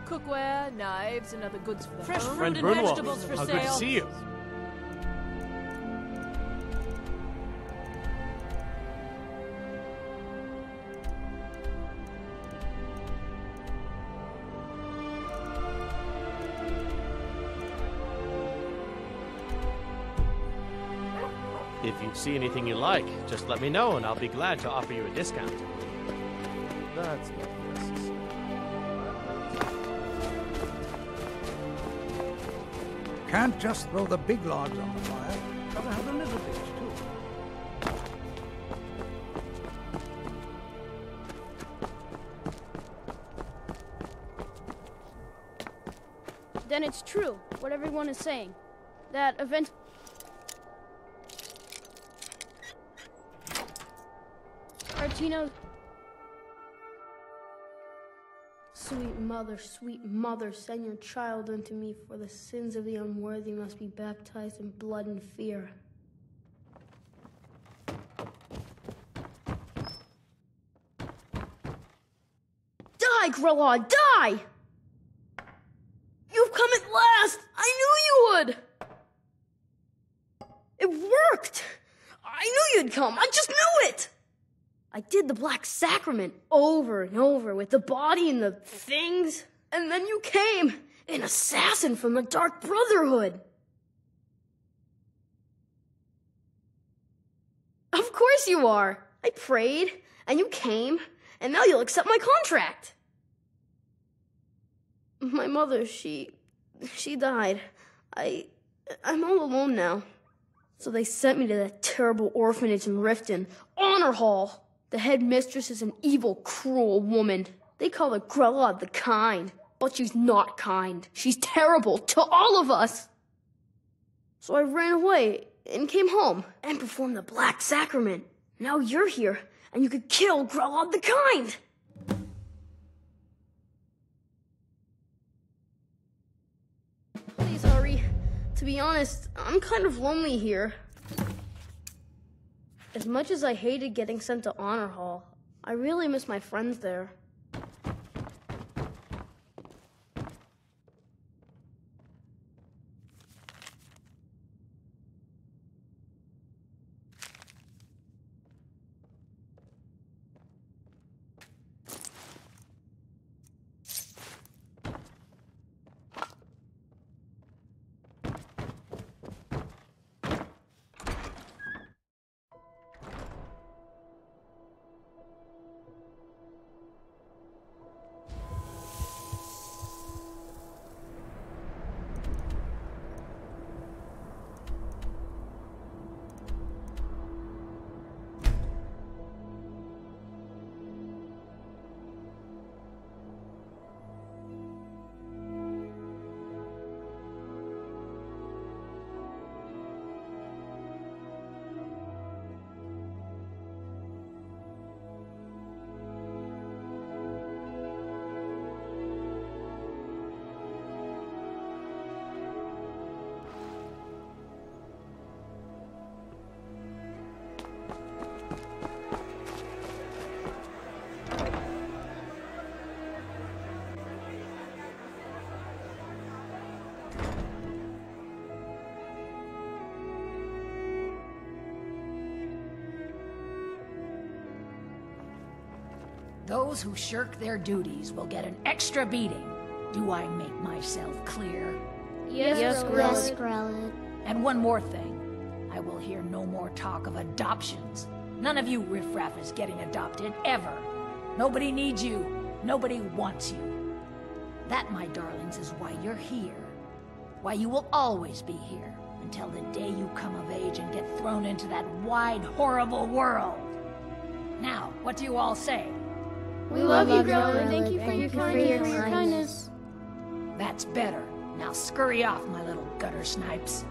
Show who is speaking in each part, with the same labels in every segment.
Speaker 1: cookware, knives, and other goods for the
Speaker 2: Fresh
Speaker 1: home.
Speaker 2: fruit and
Speaker 3: Burnwell,
Speaker 2: vegetables for
Speaker 3: how
Speaker 2: sale.
Speaker 3: good to see you. If you see anything you like, just let me know and I'll be glad to offer you a discount. That's not necessary.
Speaker 4: Can't just throw the big logs on the fire. Gotta have the little bits, too.
Speaker 5: Then it's true, what everyone is saying. That event... Artino... Sweet mother, send your child unto me, for the sins of the unworthy must be baptized in blood and fear. Die, Grilla, die! You've come at last! I knew you would! It worked! I knew you'd come, I just knew it! I did the Black Sacrament over and over with the body and the things, and then you came, an assassin from the Dark Brotherhood. Of course you are. I prayed, and you came, and now you'll accept my contract. My mother, she died. I'm all alone now. So they sent me to that terrible orphanage in Riften, Honor Hall. The headmistress is an evil, cruel woman. They call her Grella the Kind, but she's not kind. She's terrible to all of us. So I ran away and came home and performed the Black Sacrament. Now you're here, and you could kill Grella the Kind. Please, Ari. To be honest, I'm kind of lonely here. As much as I hated getting sent to Honor Hall, I really miss my friends there.
Speaker 2: Those who shirk their duties will get an extra beating. Do I make myself clear?
Speaker 5: Yes,
Speaker 6: Grelid.
Speaker 2: And one more thing. I will hear no more talk of adoptions. None of you riffraff is getting adopted, ever. Nobody needs you. Nobody wants you. That, my darlings, is why you're here. Why you will always be here, until the day you come of age and get thrown into that wide, horrible world. Now, what do you all say?
Speaker 5: We love you, Grella. Thank you for your kindness.
Speaker 2: That's better. Now scurry off, my little gutter snipes.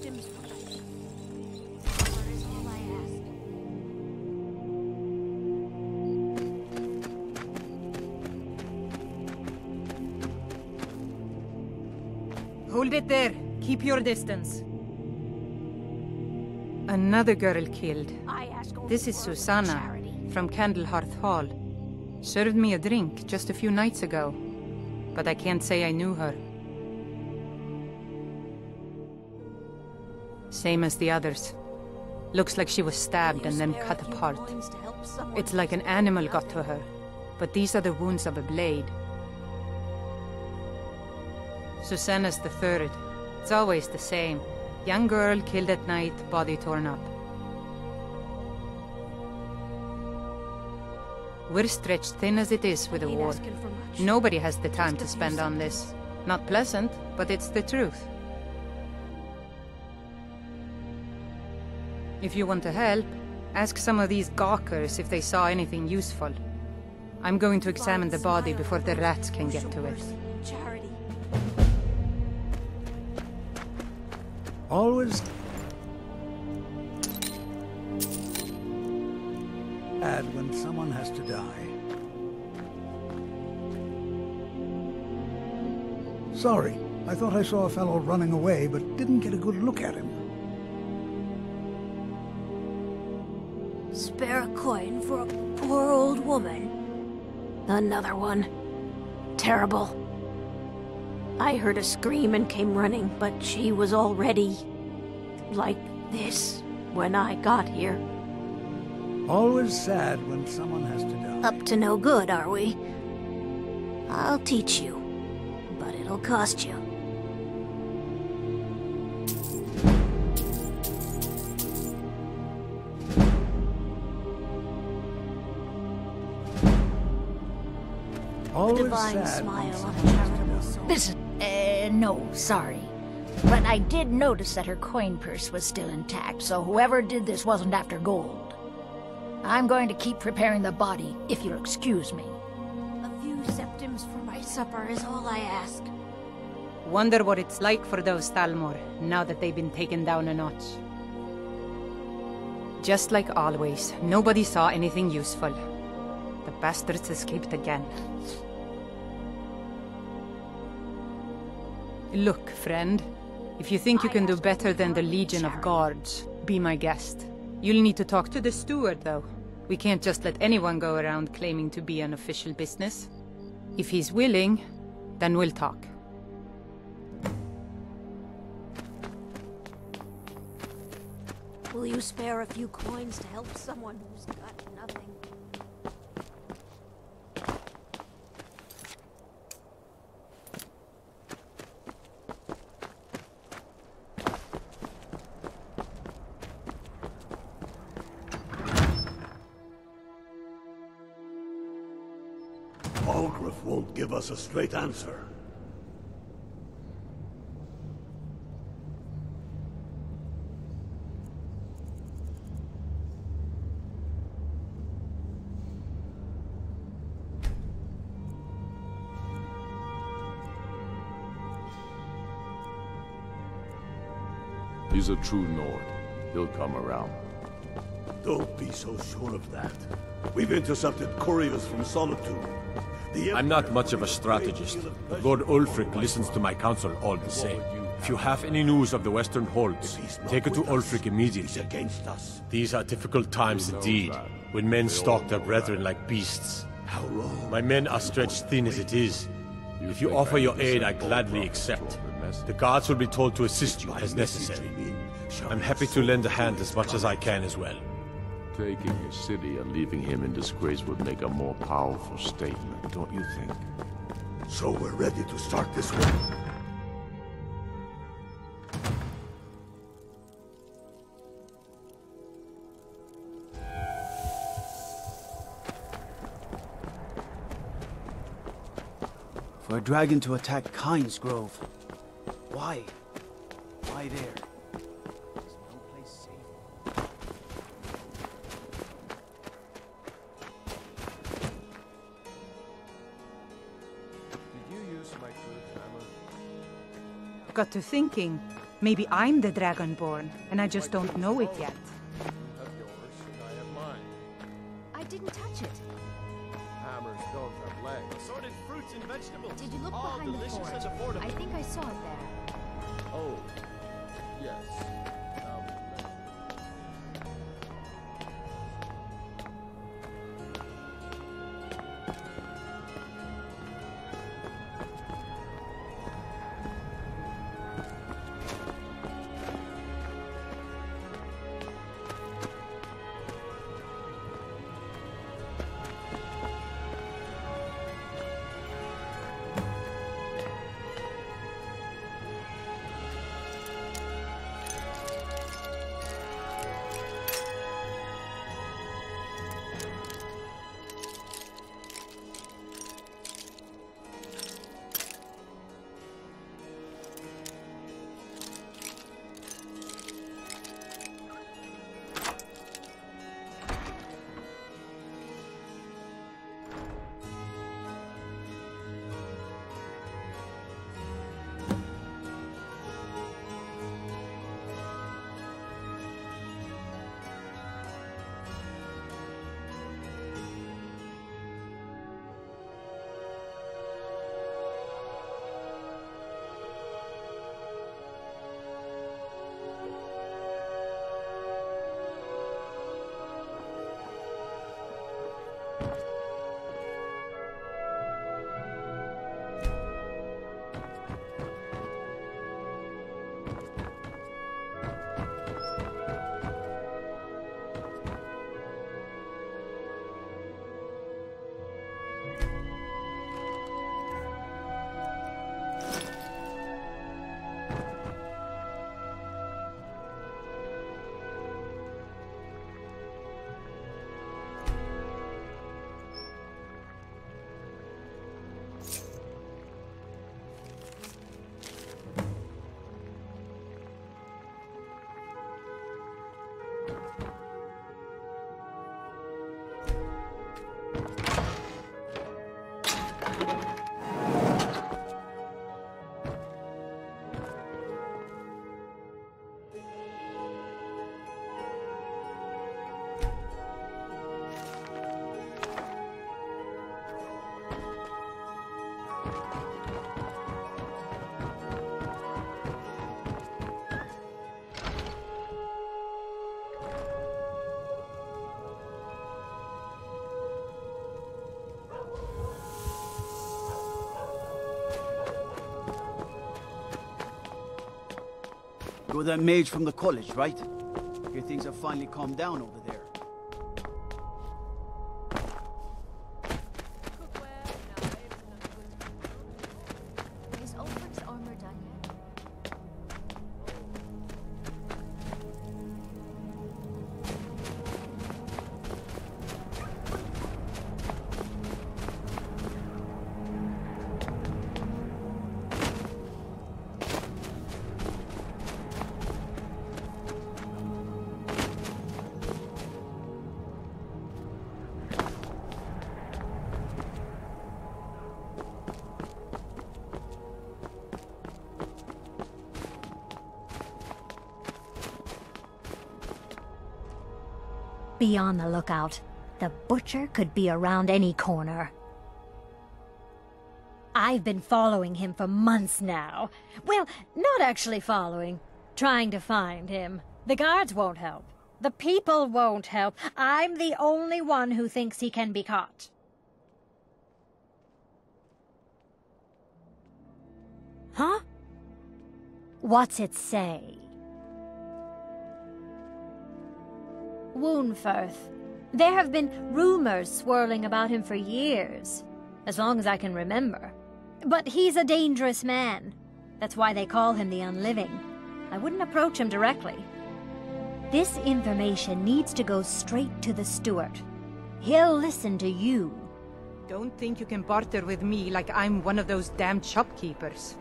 Speaker 2: septims for supper is all I ask.
Speaker 6: Hold it there. Keep your distance. Another girl killed.
Speaker 2: I ask only
Speaker 6: This is
Speaker 2: for
Speaker 6: Susanna
Speaker 2: charity.
Speaker 6: from Candlehearth Hall. Served me a drink just a few nights ago, but I can't say I knew her. Same as the others. Looks like she was stabbed and then cut apart. It's like an animal got to her, but these are the wounds of a blade. Susanna's the third. It's always the same. Young girl killed at night, body torn up. We're stretched thin as it is with the war. Nobody has the time to spend on this. Not pleasant, but it's the truth. If you want to help, ask some of these gawkers if they saw anything useful. I'm going to examine the body before the rats can get to it.
Speaker 2: Charity.
Speaker 4: Always sad when someone has to die. Sorry, I thought I saw a fellow running away, but didn't get a good look at him.
Speaker 2: Spare a coin for a poor old woman. Another one. Terrible. I heard a scream and came running, but she was already like this when I got here.
Speaker 4: Always sad when someone has to die.
Speaker 2: Up to no good, are we? I'll teach you, but it'll cost you.
Speaker 4: Always
Speaker 2: Divine
Speaker 4: sad when
Speaker 2: smile on
Speaker 4: someone
Speaker 2: a
Speaker 4: has to
Speaker 2: charitable
Speaker 4: die.
Speaker 2: soul. Listen,
Speaker 7: No, sorry. But I did notice that her coin purse was still intact, so whoever did this wasn't after gold. I'm going to keep preparing the body, if you'll excuse me.
Speaker 2: a few septims for my supper is all I ask.
Speaker 6: Wonder what it's like for those Thalmor, now that they've been taken down a notch. Just like always, nobody saw anything useful. The bastards escaped again. Look, friend. If you think you can do better than the Legion of Guards, be my guest. You'll need to talk to the steward, though. We can't just let anyone go around claiming to be an official business. If he's willing, then we'll talk.
Speaker 2: Will you spare a few coins to help someone who's got nothing?
Speaker 8: Algrif won't give us a straight answer.
Speaker 9: He's a true Nord. He'll come around.
Speaker 8: Don't be so sure of that. We've intercepted couriers from Solitude.
Speaker 10: I'm not much of a strategist, but Lord Ulfric listens to my counsel all the same. If you have any news of the Western Holds, take it to Ulfric immediately.
Speaker 8: Against us.
Speaker 10: These are difficult times indeed, when men stalk their brethren like beasts.
Speaker 8: How long?
Speaker 10: My men are stretched thin as it is. If you offer your aid, I gladly accept. The guards will be told to assist you as necessary. I'm happy to lend a hand as much as I can as well.
Speaker 9: Taking his city and leaving him in disgrace would make a more powerful statement, don't you think?
Speaker 8: So we're ready to start this war.
Speaker 11: For a dragon to attack Kyne's Grove. Why? Why there? There's no place safe.
Speaker 6: Got to thinking. Maybe I'm the Dragonborn, and I just don't know it yet.
Speaker 1: I didn't touch it.
Speaker 12: Hammers don't have legs.
Speaker 3: Assorted fruits and vegetables.
Speaker 1: Did you look
Speaker 3: all
Speaker 1: behind the
Speaker 3: delicious
Speaker 1: forge?
Speaker 3: and affordable.
Speaker 1: I think I saw it there.
Speaker 12: Oh, yes.
Speaker 11: You're that mage from the college, right? Hear things have finally calmed down over there.
Speaker 1: Is Ulfric's armor done yet?
Speaker 7: Be on the lookout. The butcher could be around any corner. I've been following him for months now. Well, not actually following. Trying to find him. The guards won't help. The people won't help. I'm the only one who thinks he can be caught. Huh? What's it say? Woundfirth. There have been rumors swirling about him for years, as long as I can remember. But he's a dangerous man. That's why they call him the Unliving. I wouldn't approach him directly. This information needs to go straight to the steward. He'll listen to you.
Speaker 6: Don't think you can barter with me like I'm one of those damn shopkeepers.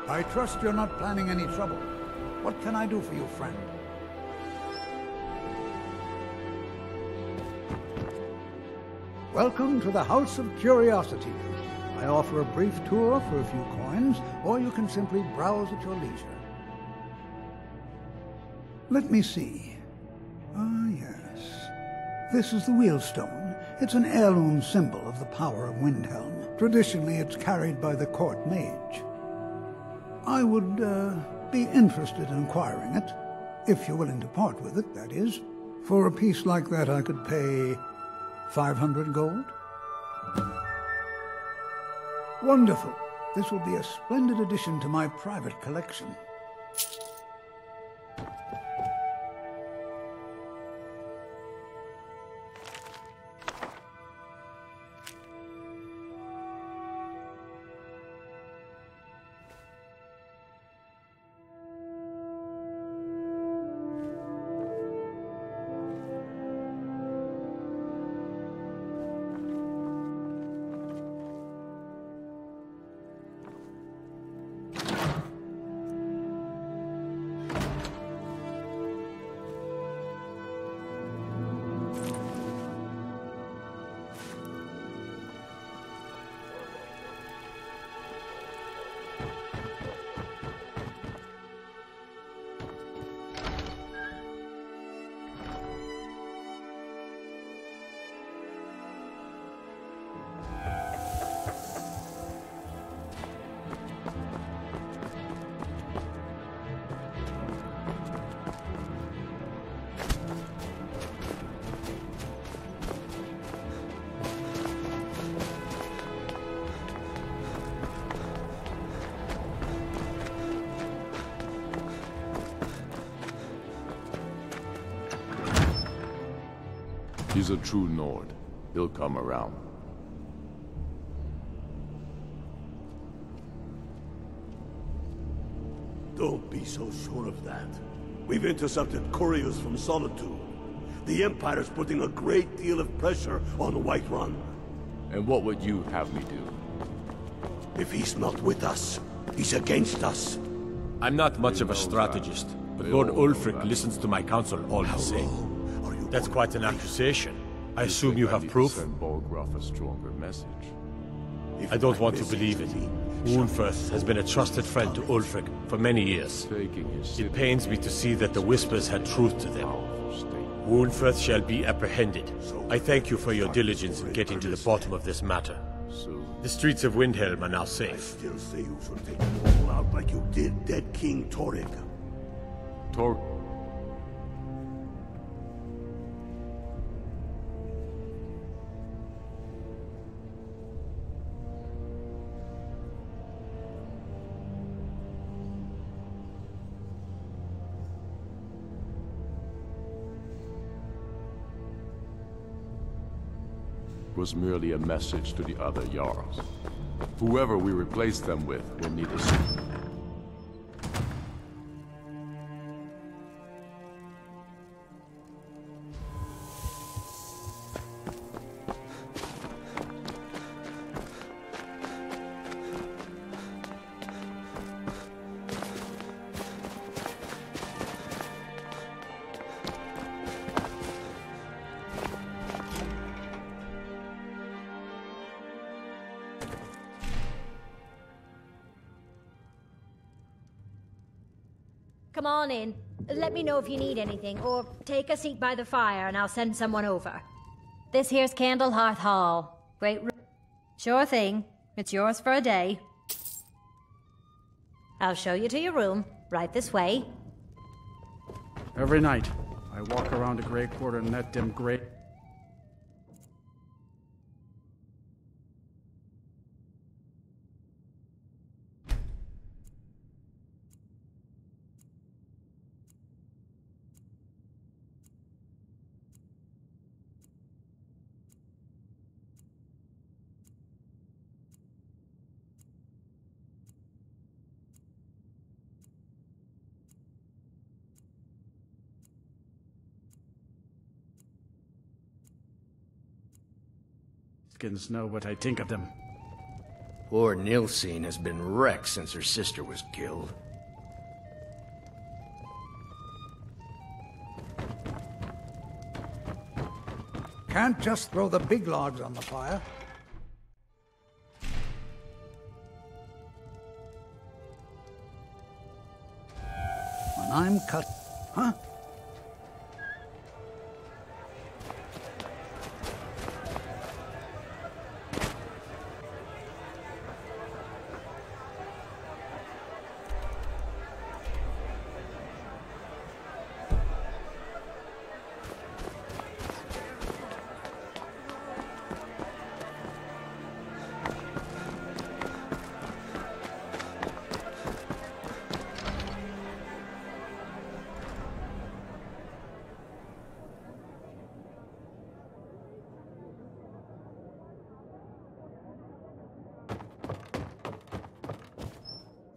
Speaker 4: I trust you're not planning any trouble. What can I do for you, friend? Welcome to the House of Curiosity. I offer a brief tour for a few coins, or you can simply browse at your leisure. Let me see. Ah, yes. This is the Wheelstone. It's an heirloom symbol of the power of Windhelm. Traditionally, it's carried by the court mage. I would, be interested in acquiring it, if you're willing to part with it, that is. For a piece like that, I could pay 500 gold? Wonderful. This will be a splendid addition to my private collection.
Speaker 9: He's a true Nord. He'll come around.
Speaker 8: Don't be so sure of that. We've intercepted couriers from Solitude. The Empire's putting a great deal of pressure on Whiterun.
Speaker 9: And what would you have me do?
Speaker 8: If he's not with us, he's against us.
Speaker 10: I'm not much of a strategist, but Lord Ulfric listens to my counsel all the same. That's quite an accusation. I assume you have proof?
Speaker 9: Send Bolgraf a stronger message.
Speaker 10: I don't want to believe it. Woundfirth has been a trusted friend to Ulfric for many years. It pains me to see that the Whispers had truth to them. Woundfirth shall be apprehended. I thank you for your diligence in getting to the bottom of this matter. The streets of Windhelm are now safe.
Speaker 8: Still say you should take them all out like you did dead King Torrig.
Speaker 9: Was merely a message to the other Jarls. Whoever we replace them with will need us.
Speaker 7: Come on in. Let me know if you need anything, or take a seat by the fire and I'll send someone over. This here's Candlehearth Hall. Great room. Sure thing. It's yours for a day. I'll show you to your room. Right this way.
Speaker 13: Every night, I walk around the Grey Quarter in that dim gray... Skins know what I think of them.
Speaker 14: Poor Nilsine has been wrecked since her sister was killed.
Speaker 4: Can't just throw the big logs on the fire. When I'm cut... Huh?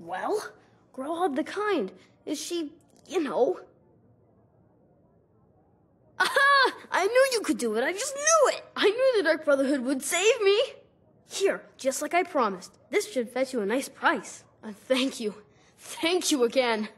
Speaker 5: Well, Growhub the Kind. Is she, you know... Aha! I knew you could do it. I just knew it. I knew the Dark Brotherhood would save me. Here, just like I promised. This should fetch you a nice price. Thank you. Thank you again.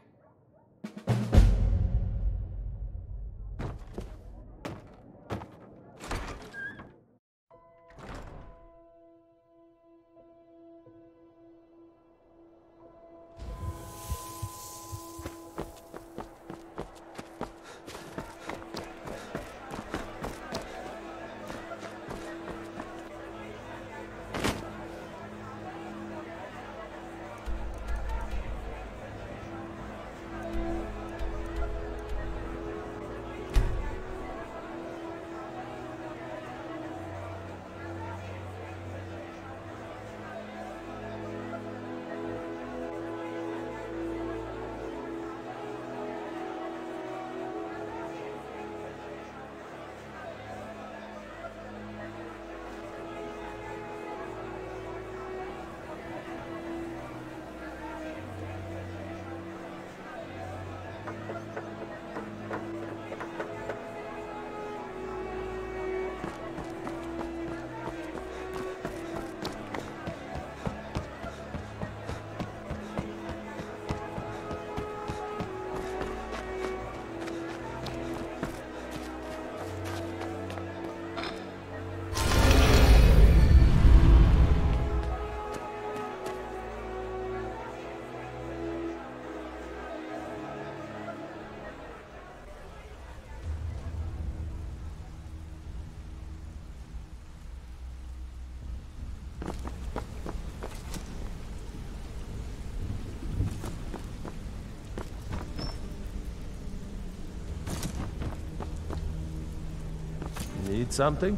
Speaker 3: Need something?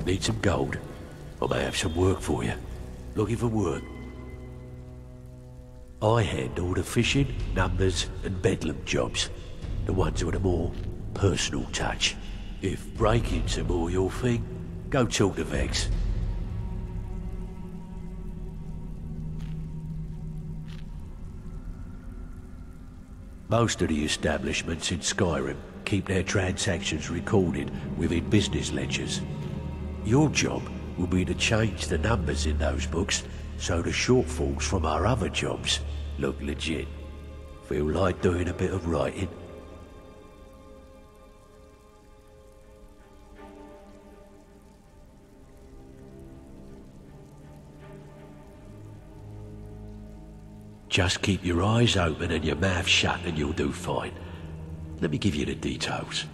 Speaker 14: Need some gold? I may have some work for you. Looking for work? I handle the fishing, numbers and bedlam jobs. The ones with a more personal touch. If breaking's a more your thing, go talk to Vex. Most of the establishments in Skyrim keep their transactions recorded within business ledgers. Your job will be to change the numbers in those books so the shortfalls from our other jobs look legit. Feel like doing a bit of writing? Just keep your eyes open and your mouth shut and you'll do fine. Let me give you the details.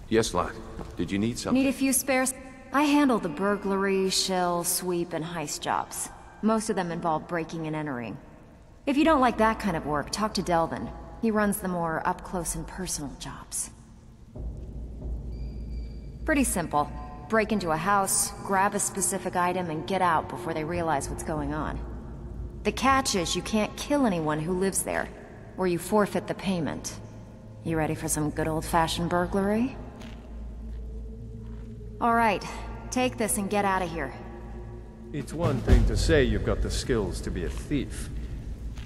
Speaker 15: Yes, lad. Did you need something?
Speaker 1: Need a few spares? I handle the burglary, shell, sweep, and heist jobs.
Speaker 15: Most of them involve breaking and entering. If you don't like that kind of work, talk to Delvin. He runs the more up-close and personal jobs. Pretty simple. Break into a house, grab a specific item, and get out before they realize what's going on. The catch is you can't kill anyone who lives there, or you forfeit the payment. You ready for some good old-fashioned burglary? All right, take this and get out of here.
Speaker 12: It's one thing to say you've got the skills to be a thief.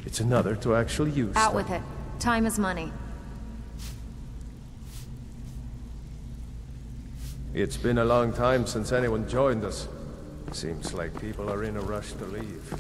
Speaker 12: It's another to actually use them.
Speaker 15: Out with it. Time is money.
Speaker 12: It's been a long time since anyone joined us. Seems like people are in a rush to leave.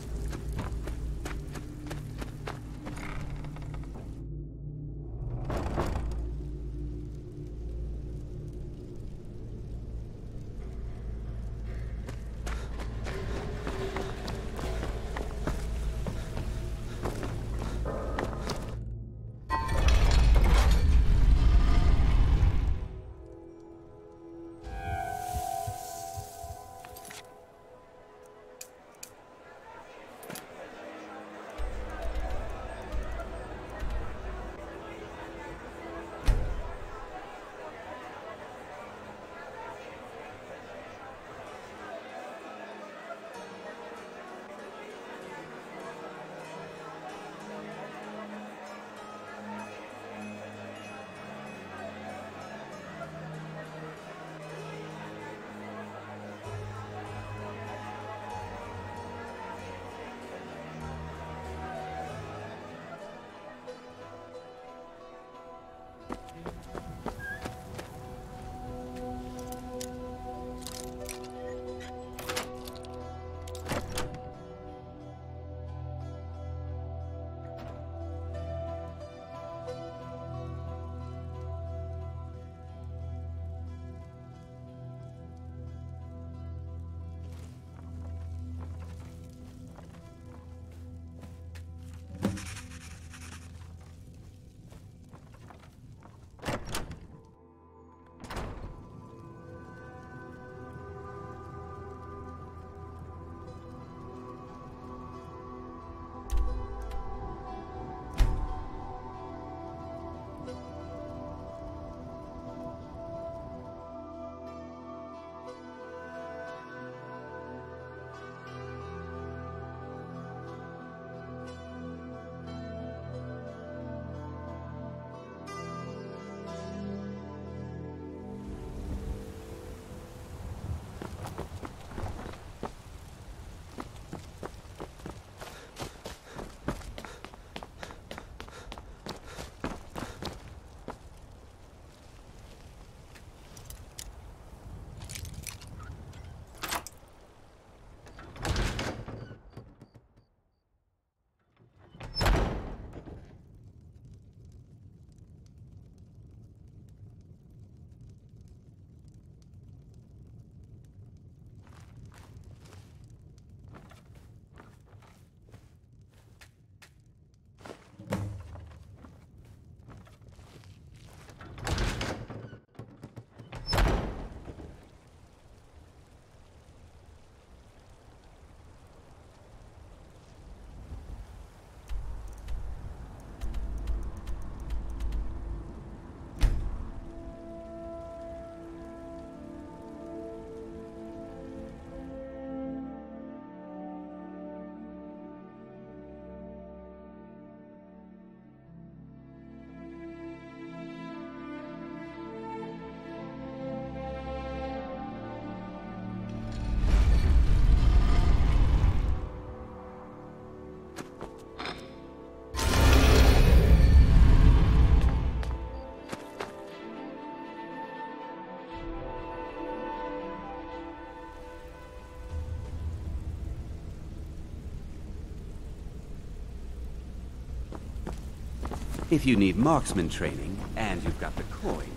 Speaker 16: If you need marksman training, and you've got the coin,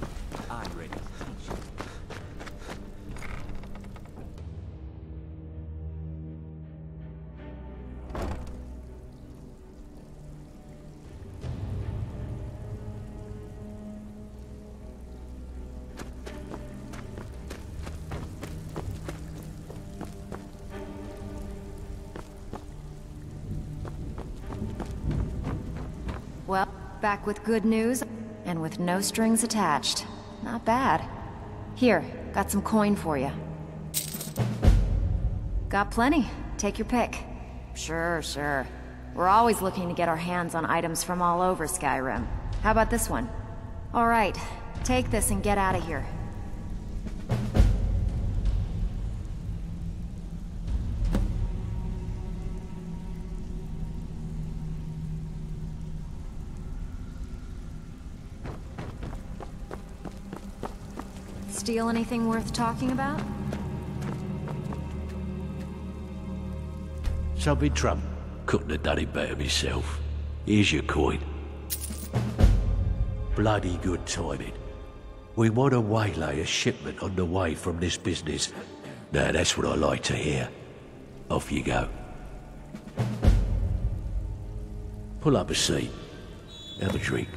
Speaker 16: I'm ready to teach you.
Speaker 15: Back with good news, and with no strings attached. Not bad. Here, got some coin for you. Got plenty. Take your pick. Sure, sure. We're always looking to get our hands on items from all over Skyrim. How about this one? Alright, take this and get out of here. Steal anything worth talking about?
Speaker 14: Something Trump couldn't have done it better myself. Here's your coin. Bloody good timing. We want to waylay a shipment on the way from this business. Now that's what I like to hear. Off you go. Pull up a seat. Have a drink.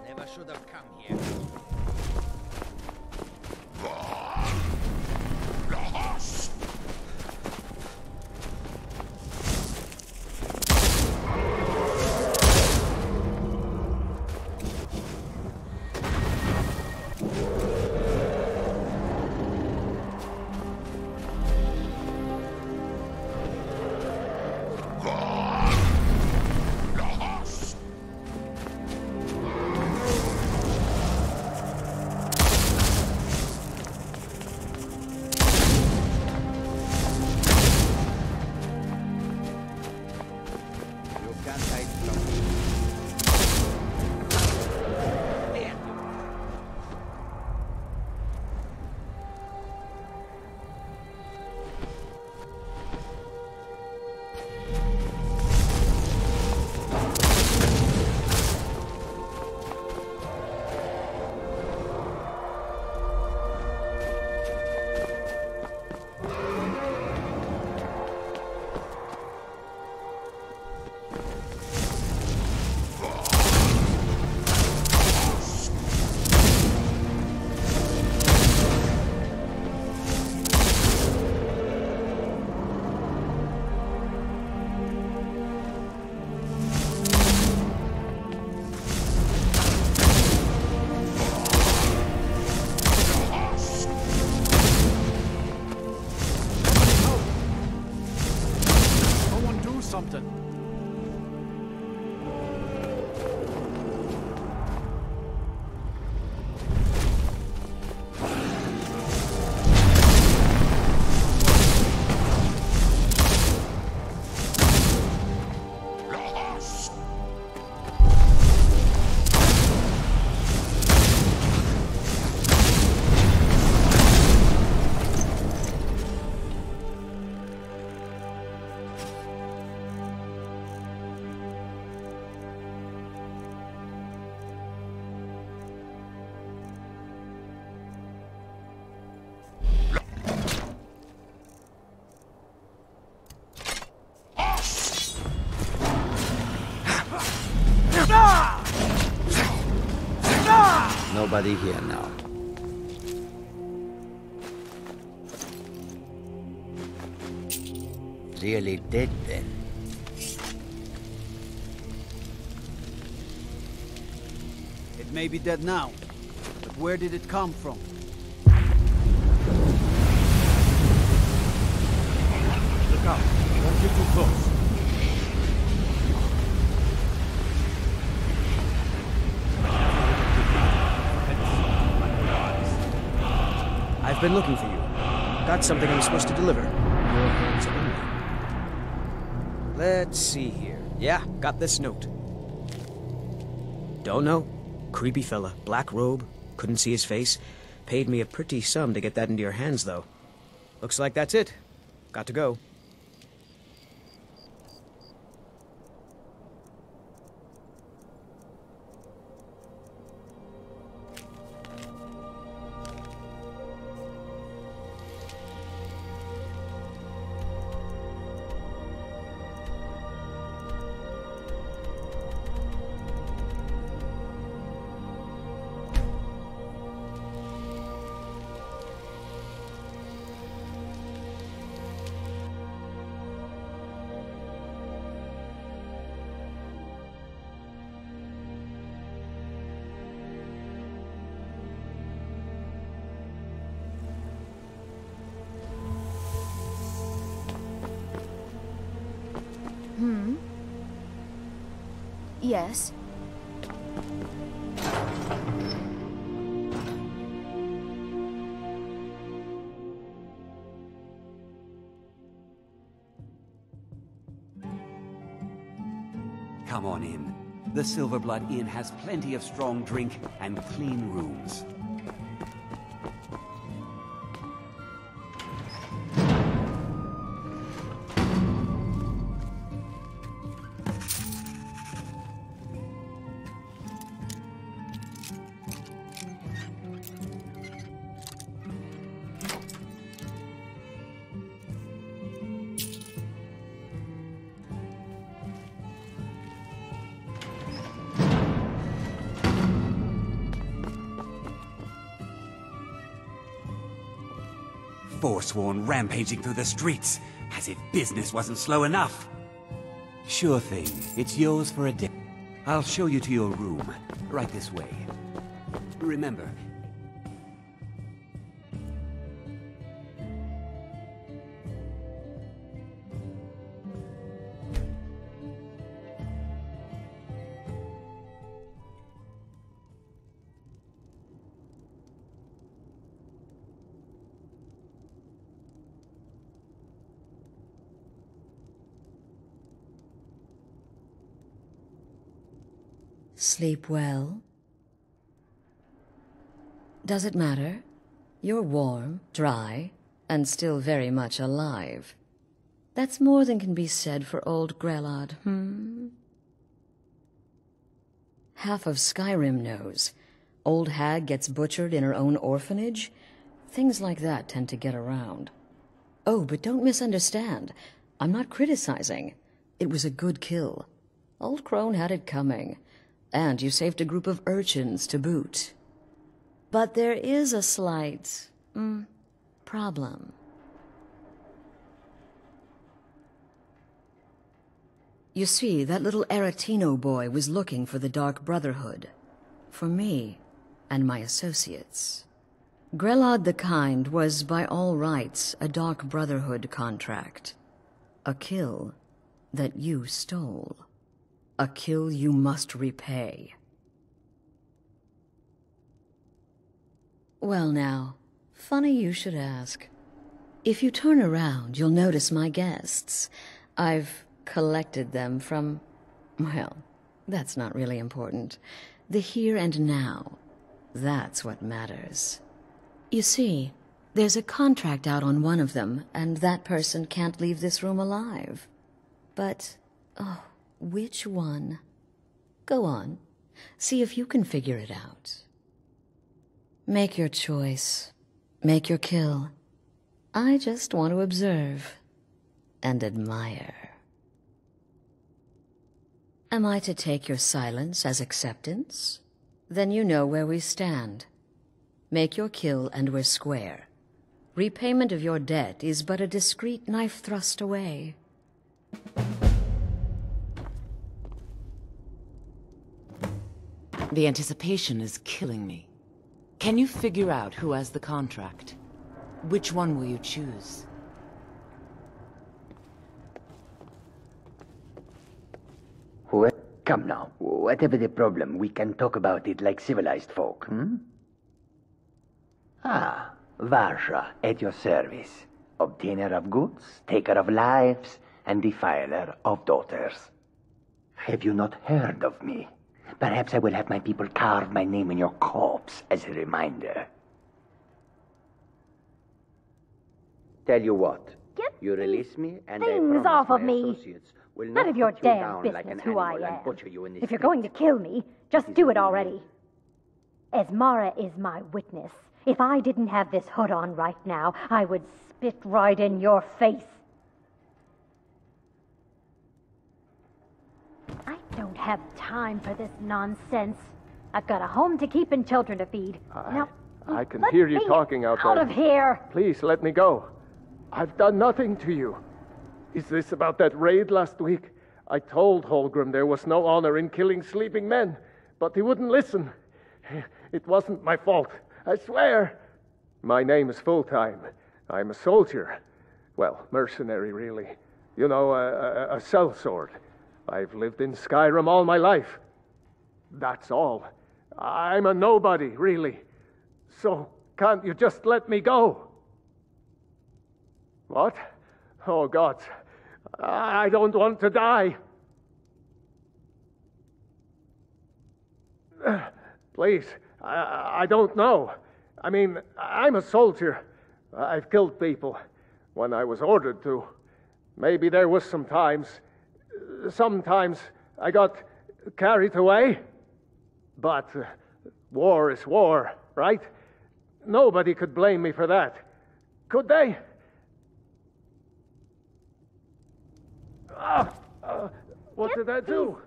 Speaker 17: Never should have come here.
Speaker 13: something.
Speaker 18: Nobody here now. Really dead then?
Speaker 11: It may be dead now, but where did it come from?
Speaker 10: Look out! Don't get too close.
Speaker 19: I've been looking for you. Got something I'm supposed to deliver. Your hands only. Let's see here. Yeah, got this note. Don't know. Creepy fella. Black robe. Couldn't see his face. Paid me a pretty sum to get that into your hands, though. Looks like that's it. Got to go.
Speaker 15: Yes?
Speaker 16: Come on in. The Silverblood Inn has plenty of strong drink and clean rooms. Forsworn rampaging through the streets, as if business wasn't slow enough. Sure thing, it's yours for a day. I'll show you to your room, right this way. Remember,
Speaker 20: Sleep well? Does it matter? You're warm, dry, and still very much alive. That's more than can be said for old Grelod, Half of Skyrim knows. Old hag gets butchered in her own orphanage. Things like that tend to get around. Oh, but don't misunderstand. I'm not criticizing. It was a good kill. Old Crone had it coming. And you saved a group of urchins to boot. But there is a slight, problem. You see, that little Aretino boy was looking for the Dark Brotherhood. For me and my associates. Grelod the Kind was, by all rights, a Dark Brotherhood contract. A kill that you stole. A kill you must repay. Well now, funny you should ask. If you turn around, you'll notice my guests. I've collected them from... well, that's not really important. The here and now. That's what matters. You see, there's a contract out on one of them, and that person can't leave this room alive. But, oh, which one? Go on. See if you can figure it out. Make your choice. Make your kill. I just want to observe and admire. Am I to take your silence as acceptance? Then you know where we stand. Make your kill and we're square. Repayment of your debt is but a discreet knife thrust away.
Speaker 21: The anticipation is killing me. Can you figure out who has the contract? Which one will you choose?
Speaker 18: Come now, whatever the problem, we can talk about it like civilized folk, hmm? Ah, Varsha, at your service. Obtainer of goods, taker of lives, and defiler of daughters. Have you not heard of me? Perhaps I will have my people carve my name in your corpse as a reminder. Tell you what, you release me and I
Speaker 7: things
Speaker 18: promise
Speaker 7: off of
Speaker 18: my
Speaker 7: me.
Speaker 18: associates will
Speaker 7: None
Speaker 18: not
Speaker 7: of your
Speaker 18: hunt you
Speaker 7: damn
Speaker 18: down
Speaker 7: business
Speaker 18: like an
Speaker 7: who I
Speaker 18: animal and
Speaker 7: am.
Speaker 18: butcher you in the
Speaker 7: If you're
Speaker 18: street.
Speaker 7: going to kill me, just do it already. Esmara is my witness. If I didn't have this hood on right now, I would spit right in your face. I don't have time for this nonsense. I've got a home to keep and children to feed. Now,
Speaker 12: I can
Speaker 7: let
Speaker 12: hear you
Speaker 7: me
Speaker 12: talking out there.
Speaker 7: out of here!
Speaker 12: Please, let me go. I've done nothing to you. Is this about that raid last week? I told Holgrim there was no honor in killing sleeping men, but he wouldn't listen. It wasn't my fault, I swear. My name is Full-Time. I'm a soldier. Well, mercenary, really. You know, a sellsword. I've lived in Skyrim all my life. That's all. I'm a nobody, really. So, can't you just let me go? What? Oh, God. I don't want to die. Please, I don't know. I mean, I'm a soldier. I've killed people when I was ordered to. Maybe there was sometimes I got carried away. But war is war, right? Nobody could blame me for that. Could they? What did I do?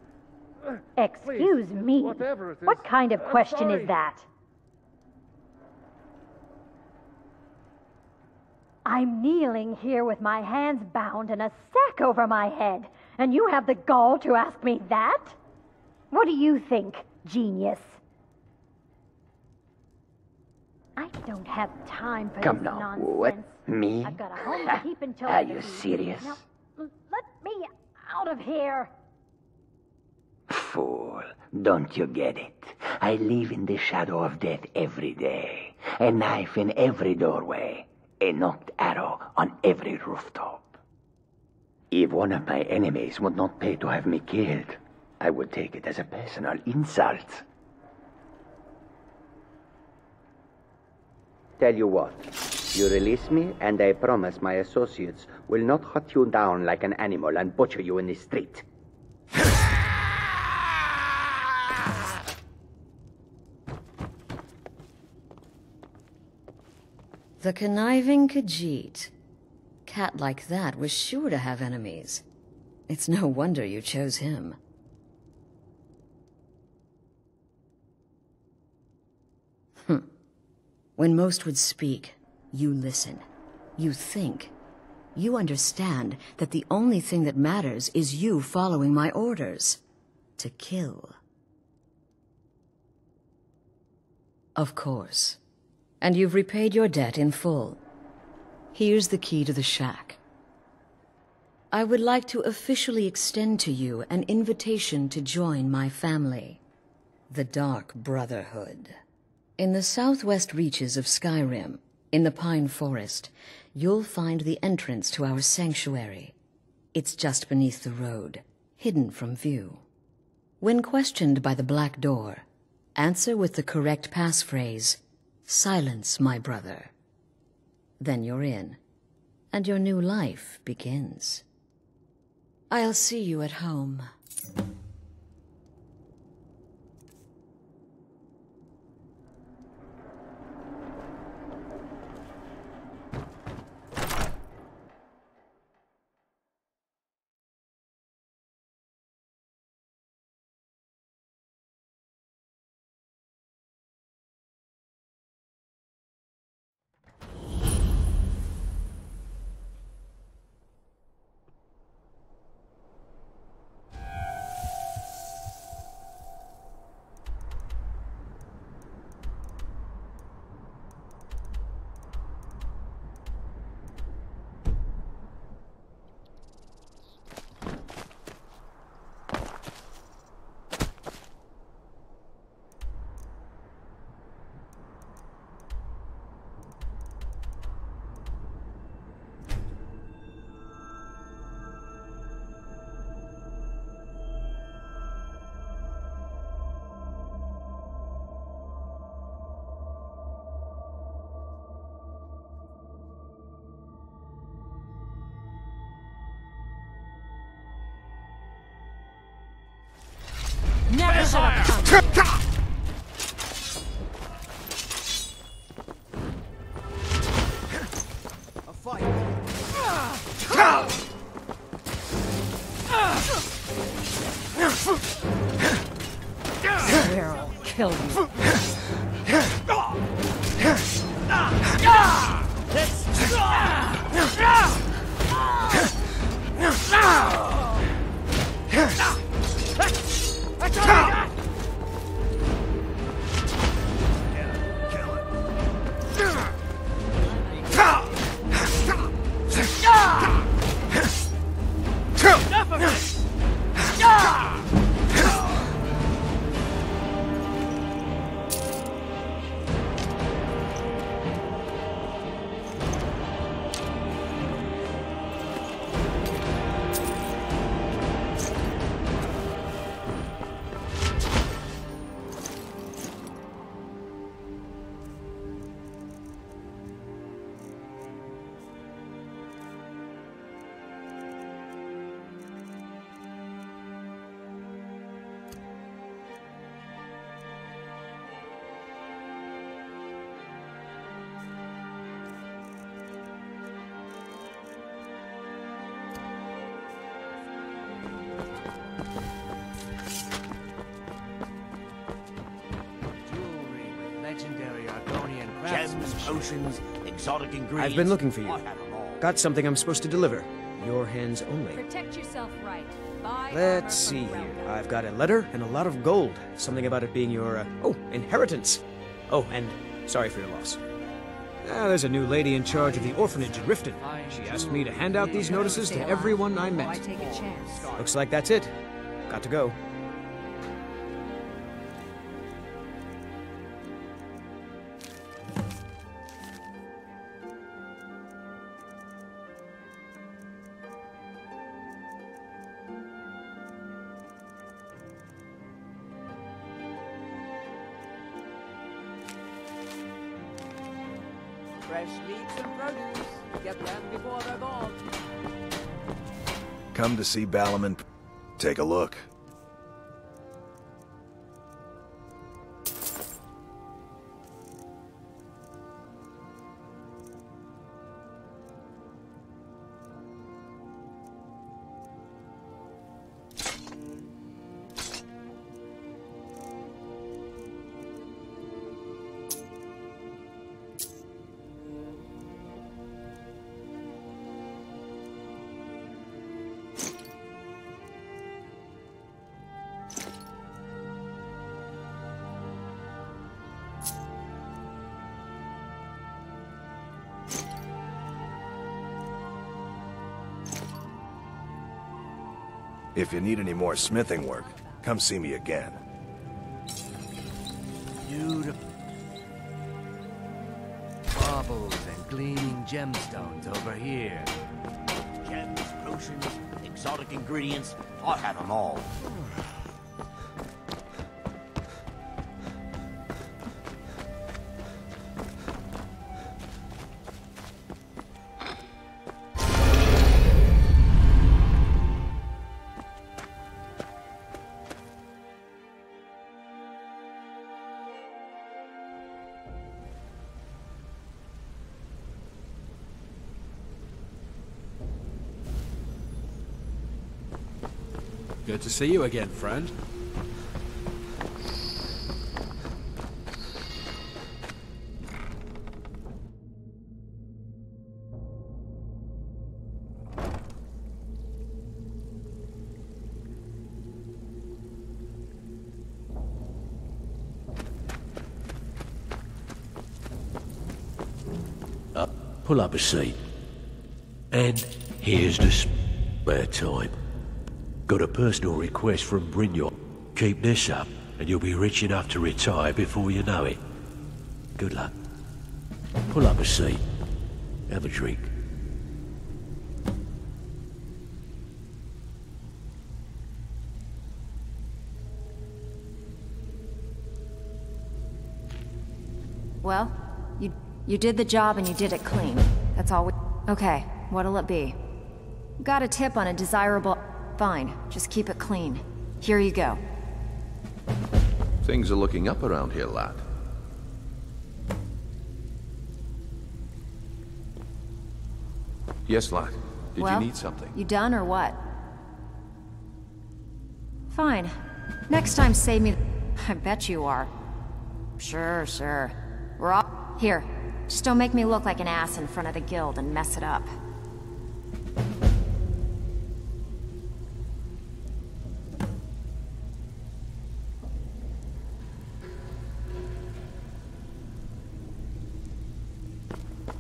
Speaker 7: Excuse me.
Speaker 12: Whatever it is,
Speaker 7: What kind of question
Speaker 12: sorry.
Speaker 7: is that? I'm kneeling here with my hands bound and a sack over my head, and you have the gall to ask me that? What do you think, genius? I don't have time for
Speaker 18: Come
Speaker 7: this
Speaker 18: now,
Speaker 7: nonsense.
Speaker 18: what? Me?
Speaker 7: I've got a home to keep and children
Speaker 18: Are
Speaker 7: to
Speaker 18: you
Speaker 7: feed.
Speaker 18: serious?
Speaker 7: Now, let me out of here.
Speaker 18: Fool, don't you get it? I live in the shadow of death every day. A knife in every doorway. A knocked arrow on every rooftop. If one of my enemies would not pay to have me killed, I would take it as a personal insult. Tell you what, you release me and I promise my associates will not hunt you down like an animal and butcher you in the street.
Speaker 20: The conniving Khajiit. Cat like that was sure to have enemies. It's no wonder you chose him. When most would speak, you listen. You think. You understand that the only thing that matters is you following my orders. To kill. Of course. And you've repaid your debt in full. Here's the key to the shack. I would like to officially extend to you an invitation to join my family, the Dark Brotherhood. In the southwest reaches of Skyrim, in the Pine Forest, you'll find the entrance to our sanctuary. It's just beneath the road, hidden from view. When questioned by the Black Door, answer with the correct passphrase, "Silence, my brother." Then you're in, and your new life begins. I'll see you at home.
Speaker 21: Never should have come.
Speaker 11: A fight.
Speaker 21: I swear I'll kill you.
Speaker 11: Legendary Argonian gems, potions, exotic ingredients.
Speaker 19: I've been looking for you. Got something I'm supposed to deliver. Your hands only.
Speaker 2: Protect yourself right. Buy
Speaker 19: Let's see here. I've got a letter and a lot of gold. Something about it being your, inheritance. Oh, and sorry for your loss. There's a new lady in charge of the orphanage in Riften. She asked me to hand out these notices to everyone I met.
Speaker 2: take a chance?
Speaker 19: Looks like that's it. Got to go.
Speaker 11: Fresh meats and produce. Get them before they're gone.
Speaker 22: Come to see Balaman. Take a look. If you need any more smithing work, come see me again.
Speaker 17: Beautiful baubles and gleaming gemstones over here.
Speaker 14: Gems, potions, exotic ingredients, I have them all.
Speaker 13: Good to see you again, friend.
Speaker 14: Pull up a seat. And here's the spare time. Got a personal request from Brynjolf. Keep this up, and you'll be rich enough to retire before you know it. Good luck. Pull up a seat. Have a drink.
Speaker 15: Well, you did the job and you did it clean. That's all we... Okay, what'll it be? Got a tip on a desirable... Fine, just keep it clean. Here you go.
Speaker 9: Things are looking up around here, lad. Yes, lad. Did
Speaker 15: Well,
Speaker 9: you need something?
Speaker 15: You done or what? Fine. Next time save me... I bet you are. Sure, sure. We're all... Here, just don't make me look like an ass in front of the guild and mess it up.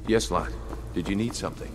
Speaker 9: Yes, lad. Did you need something?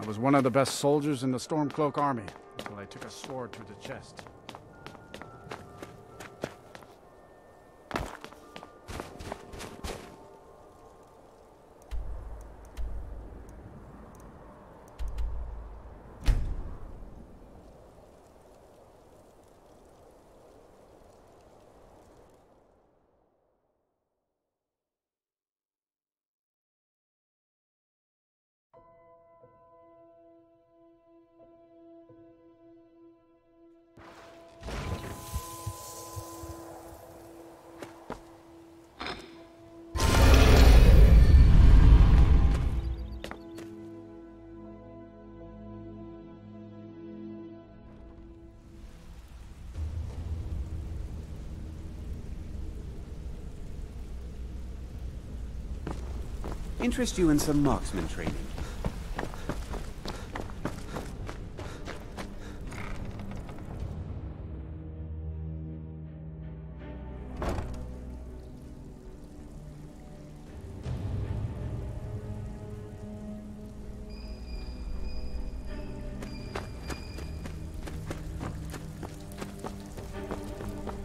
Speaker 13: I was one of the best soldiers in the Stormcloak army until I took a sword to the chest.
Speaker 16: Interest you in some marksman training?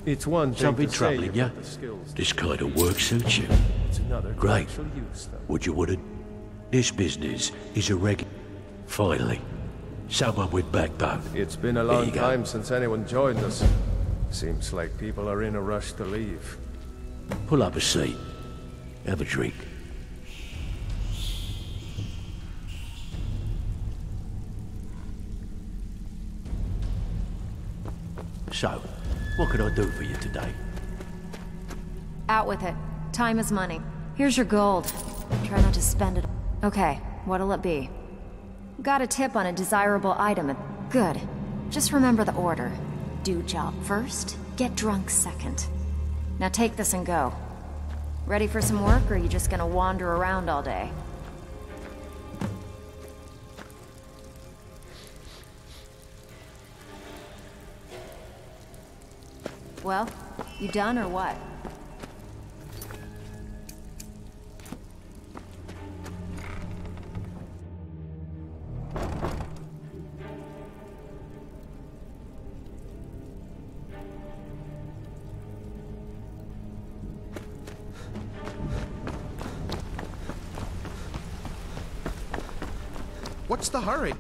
Speaker 12: It's one thing
Speaker 14: Something
Speaker 12: to say
Speaker 14: troubling you?
Speaker 12: about the skills.
Speaker 14: This kind of work suits you.
Speaker 12: It's another
Speaker 14: Great.
Speaker 12: actual use, though.
Speaker 14: Would you want it? This business is a regular. Finally, someone with backbone.
Speaker 12: It's been a
Speaker 14: There
Speaker 12: long
Speaker 14: you go.
Speaker 12: time since anyone joined us. Seems like people are in a rush to leave.
Speaker 14: Pull up a seat. Have a drink. So, what can I do for you today?
Speaker 15: Out with it. Time is money. Here's your gold. Try not to spend it. Okay, what'll it be? Got a tip on a desirable item. Good. Just remember the order. Do job first, get drunk second. Now take this and go. Ready for some work, or are you just gonna wander around all day? Well, you done or what?
Speaker 6: What's the hurry?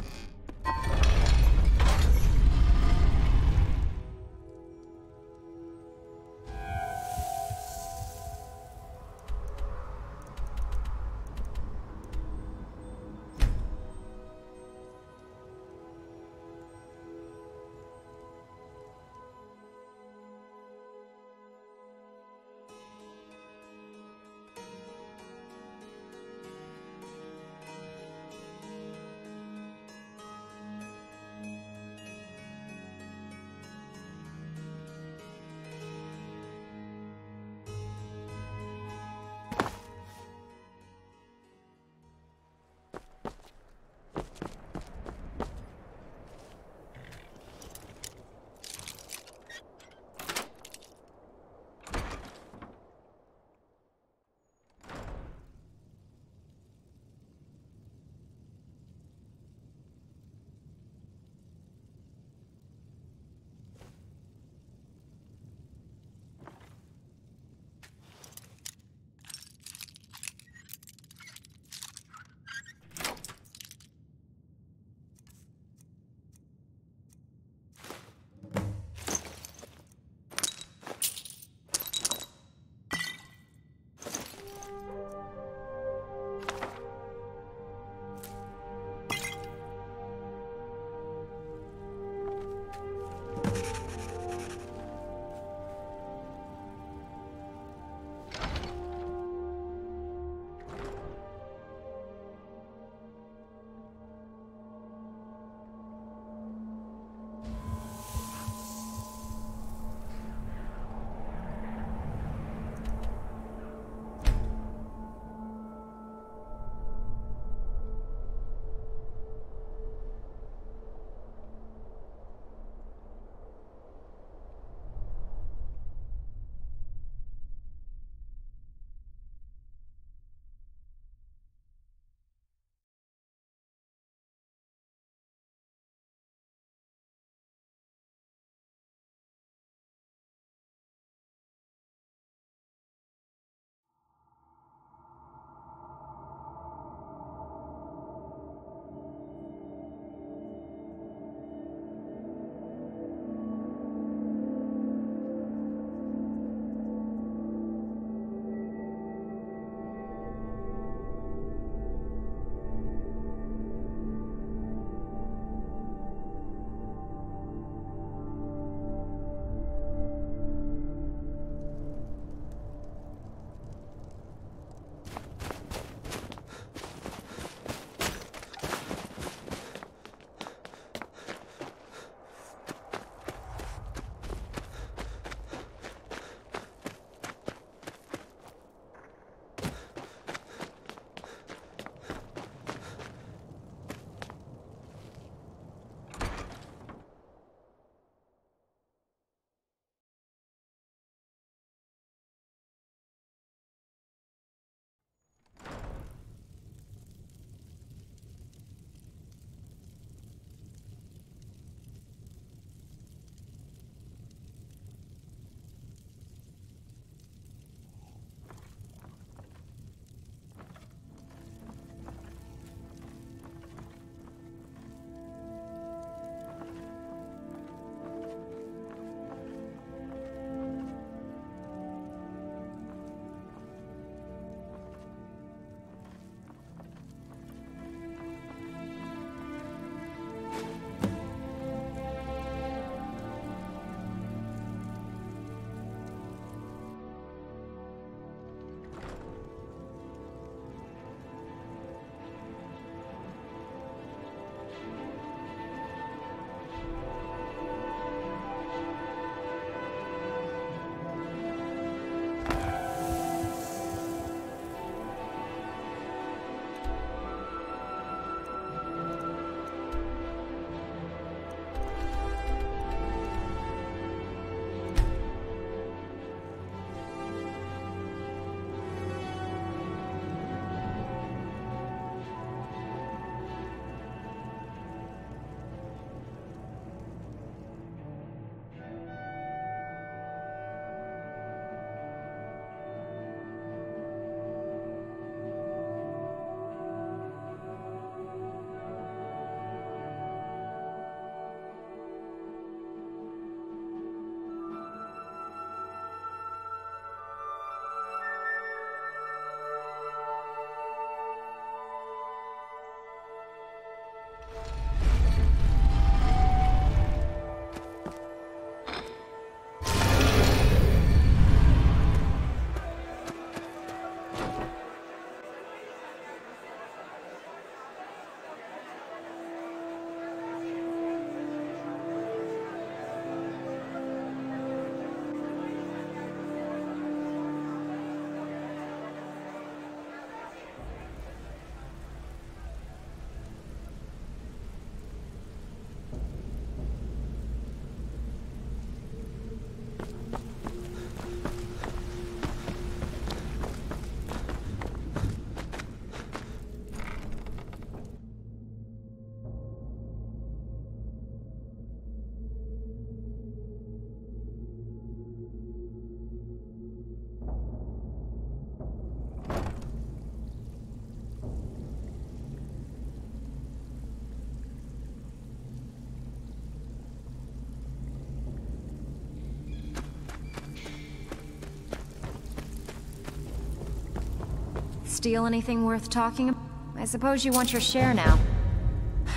Speaker 15: Steal anything worth talking about? I suppose you want your share now.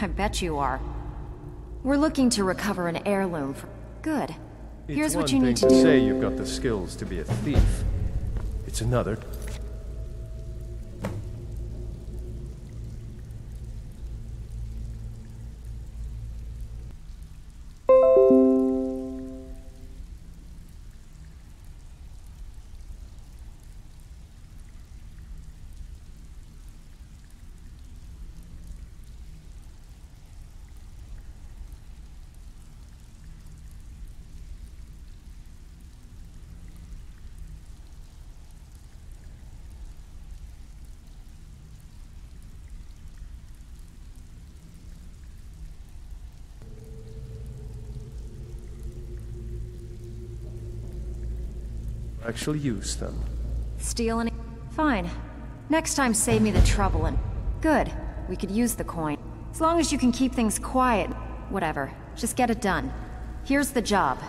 Speaker 15: I bet you are. We're looking to recover an heirloom for... Good. Here's what you need to do.
Speaker 6: It's one thing to say you've got the skills to be a thief. It's another. Actually use them.
Speaker 15: Steal any... Fine. Next time save me the trouble and... Good. We could use the coin. As long as you can keep things quiet. Whatever. Just get it done. Here's the job.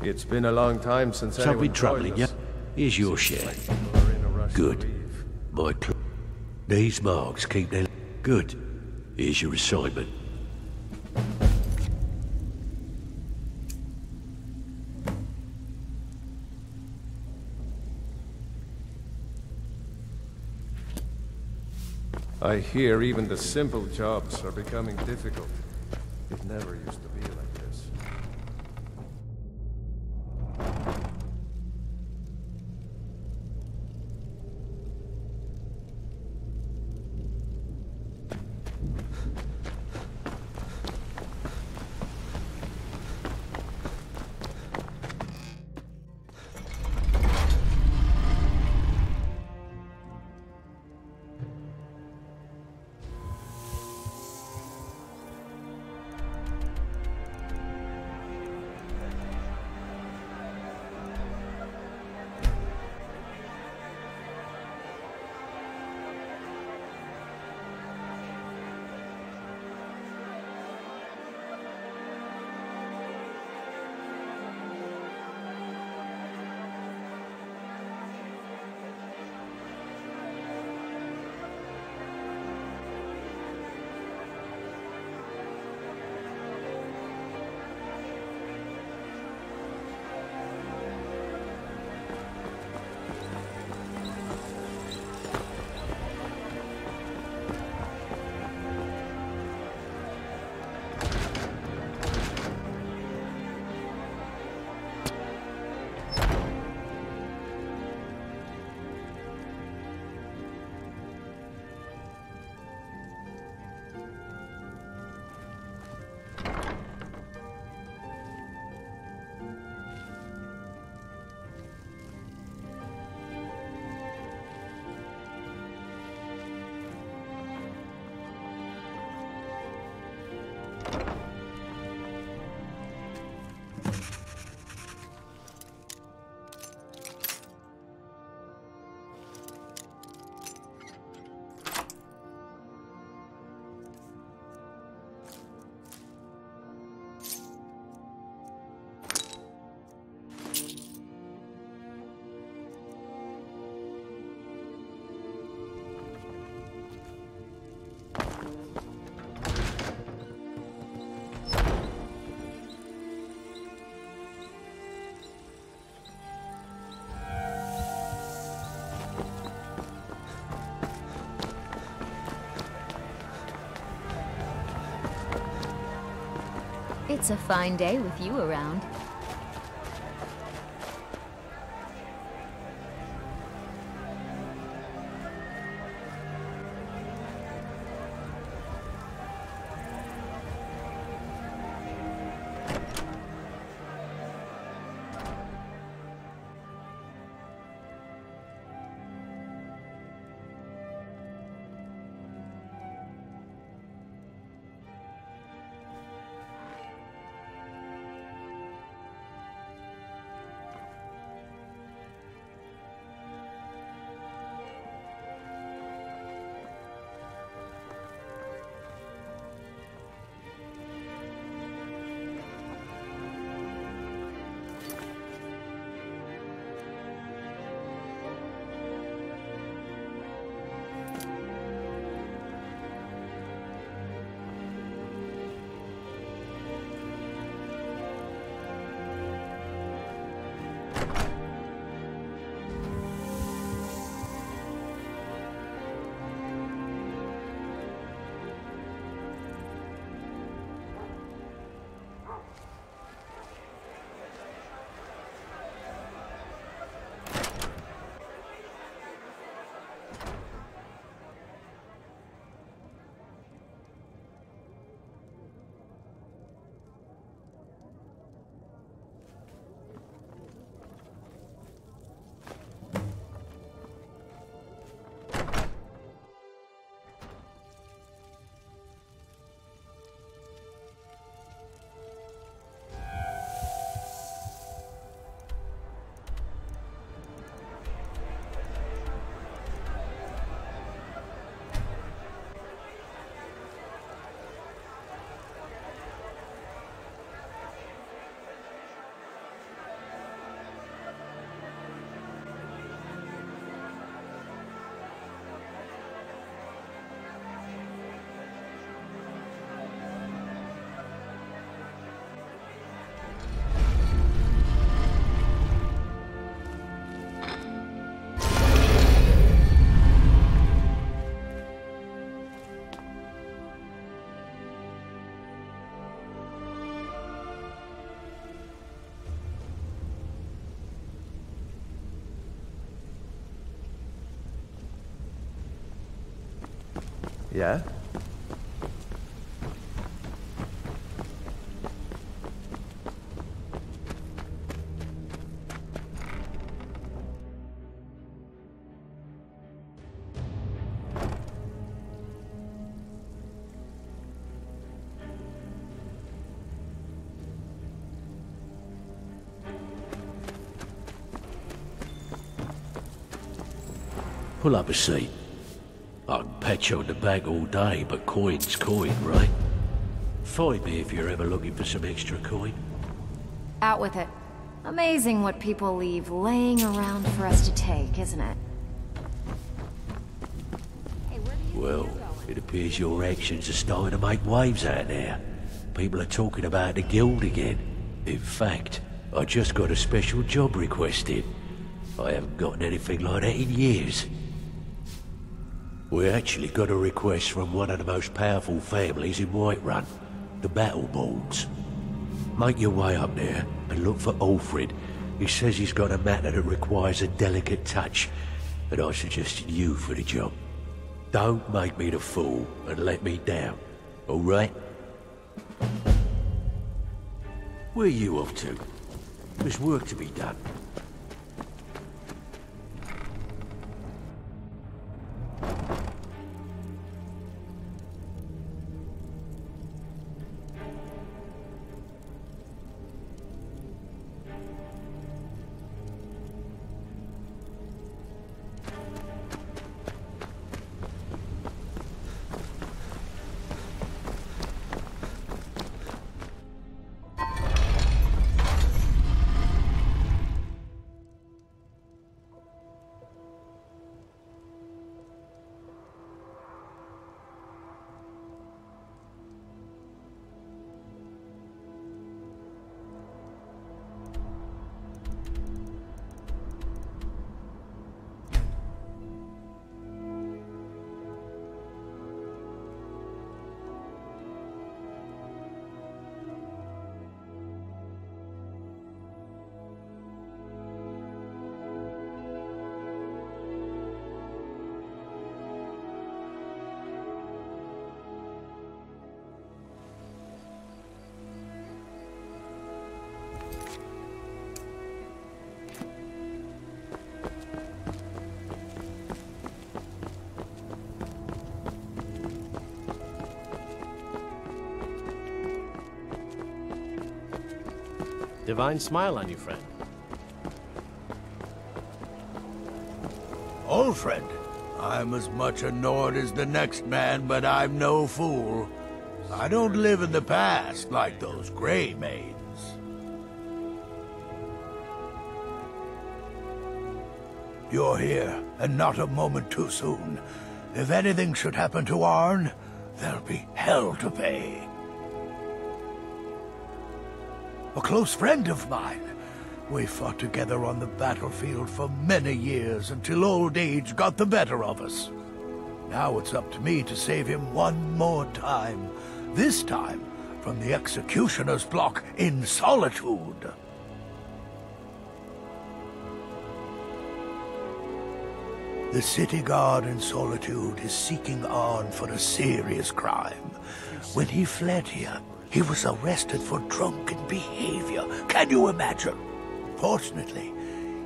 Speaker 6: It's been a long time since
Speaker 14: Something
Speaker 6: anyone
Speaker 14: troubling you?
Speaker 6: us.
Speaker 14: Here's your share. Good. These marks keep their... Good. Here's your assignment.
Speaker 6: I hear even the simple jobs are becoming difficult. It never used to be like this.
Speaker 1: It's a fine day with you around.
Speaker 22: Yeah?
Speaker 14: Pull up a seat. I can pat you on the back all day, but coin's coin, right? Find me if you're ever looking for some extra coin.
Speaker 15: Out with it. Amazing what people leave laying around for us to take, isn't it?
Speaker 14: Well, it appears your actions are starting to make waves out there. People are talking about the guild again. In fact, I just got a special job requested. I haven't gotten anything like that in years. We actually got a request from one of the most powerful families in Whiterun, the Battleborns. Make your way up there and look for Alfred. He says he's got a matter that requires a delicate touch, and I suggested you for the job. Don't make me the fool and let me down, all right? Where are you off to? There's work to be done.
Speaker 3: Divine smile on you, friend.
Speaker 4: Alfred, I'm as much annoyed as the next man, but I'm no fool. I don't live in the past like those Grey Maids. You're here, and not a moment too soon. If anything should happen to Arn, there'll be hell to pay. A close friend of mine. We fought together on the battlefield for many years until old age got the better of us. Now it's up to me to save him one more time. This time from the executioner's block in Solitude. The city guard in Solitude is seeking Arn for a serious crime. When he fled here, he was arrested for drunken behavior. Can you imagine? Fortunately,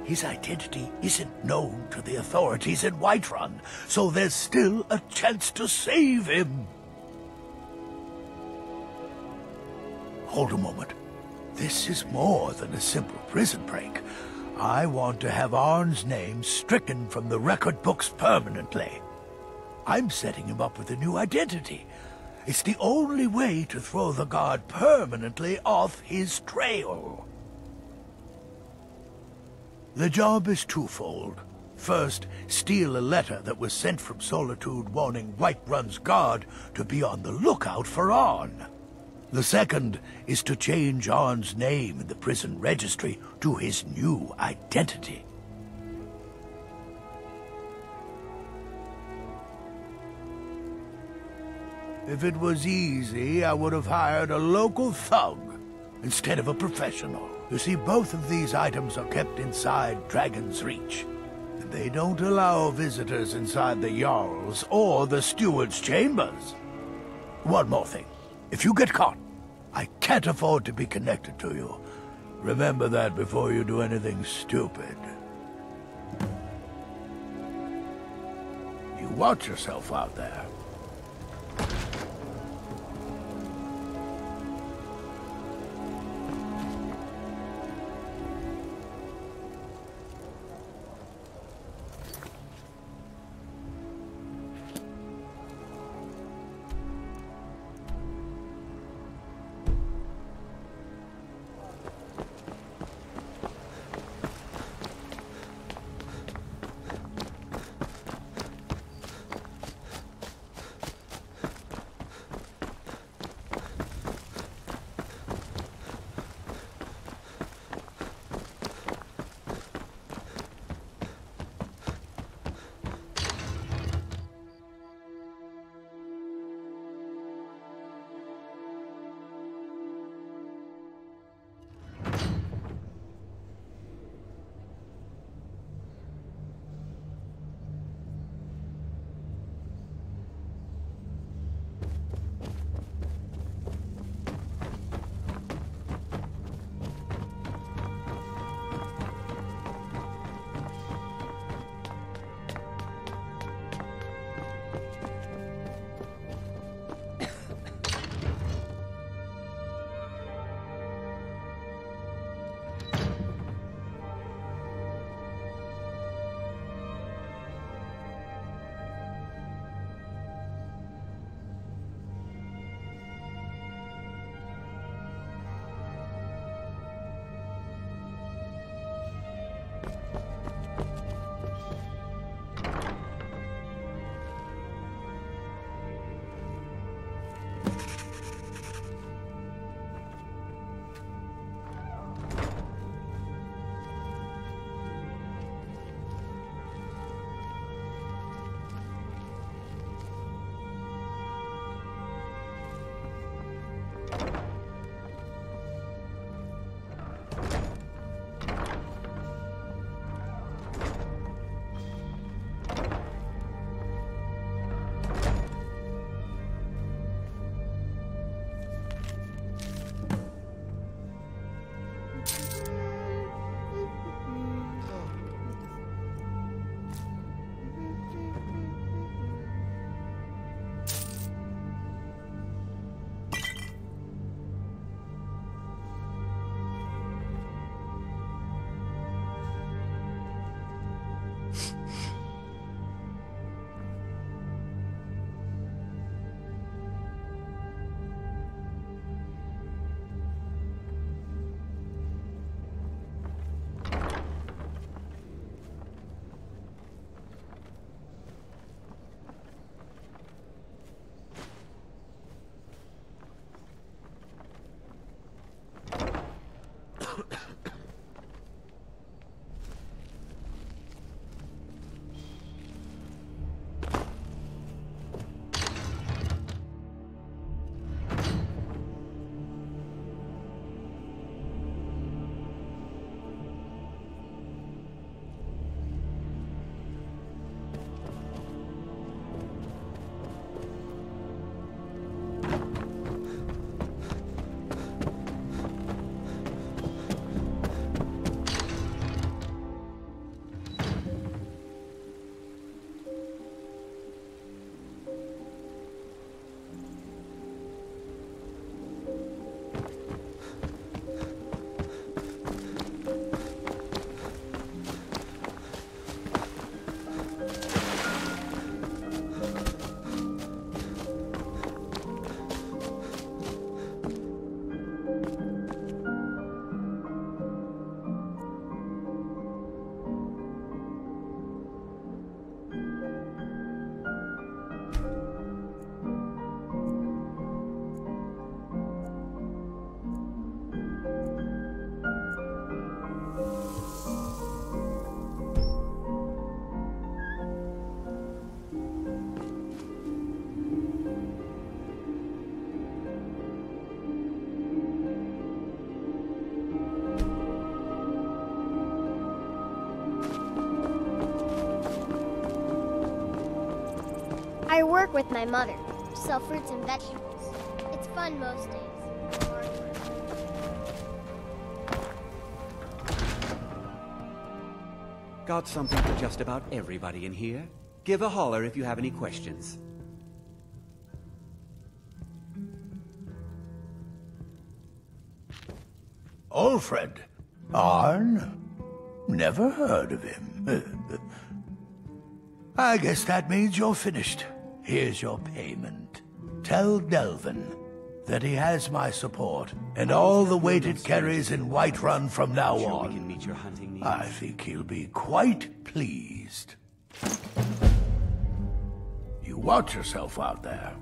Speaker 4: his identity isn't known to the authorities in Whiterun, so there's still a chance to save him. Hold a moment. This is more than a simple prison break. I want to have Arn's name stricken from the record books permanently. I'm setting him up with a new identity. It's the only way to throw the guard permanently off his trail. The job is twofold. First, steal a letter that was sent from Solitude warning Whiterun's guard to be on the lookout for Arn. The second is to change Arn's name in the prison registry to his new identity. If it was easy, I would have hired a local thug instead of a professional. You see, both of these items are kept inside Dragon's Reach. The They don't allow visitors inside the Jarl's or the steward's chambers. One more thing. If you get caught, I can't afford to be connected to you. Remember that before you do anything stupid. You watch yourself out there.
Speaker 5: work with my mother to sell fruits and vegetables. It's fun most days.
Speaker 16: Got something for just about everybody in here. Give a holler if you have any questions.
Speaker 4: Alfred? Arn? Never heard of him. I guess that means you're finished. Here's your payment. Tell Delvin that he has my support, and all the weight it carries in Whiterun from now on. I think he'll be quite pleased. You watch yourself out there.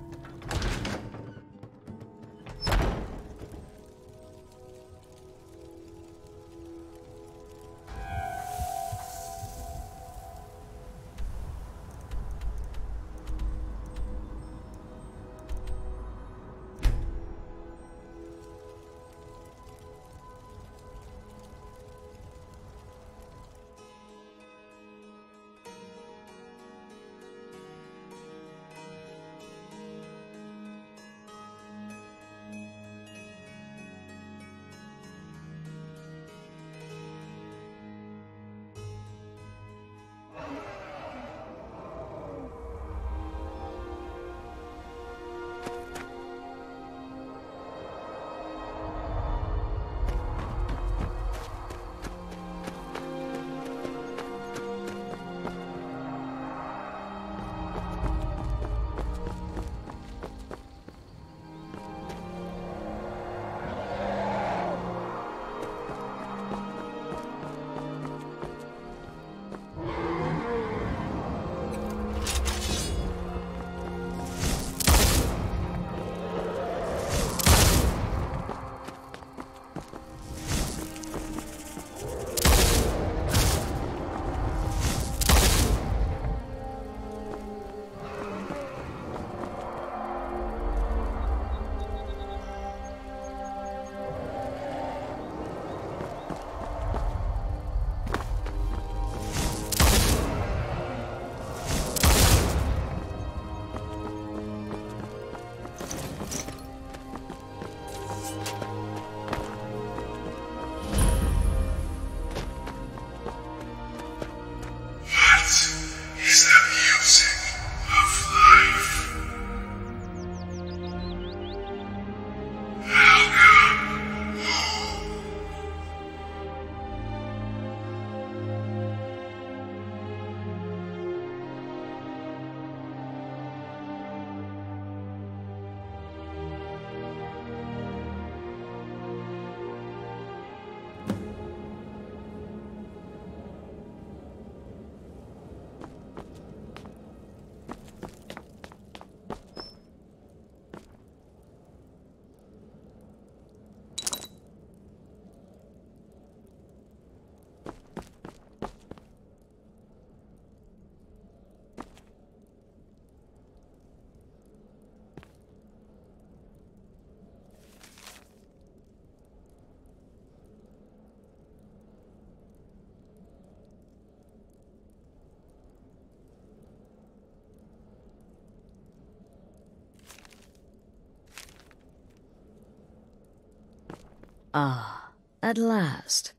Speaker 20: Ah, at last.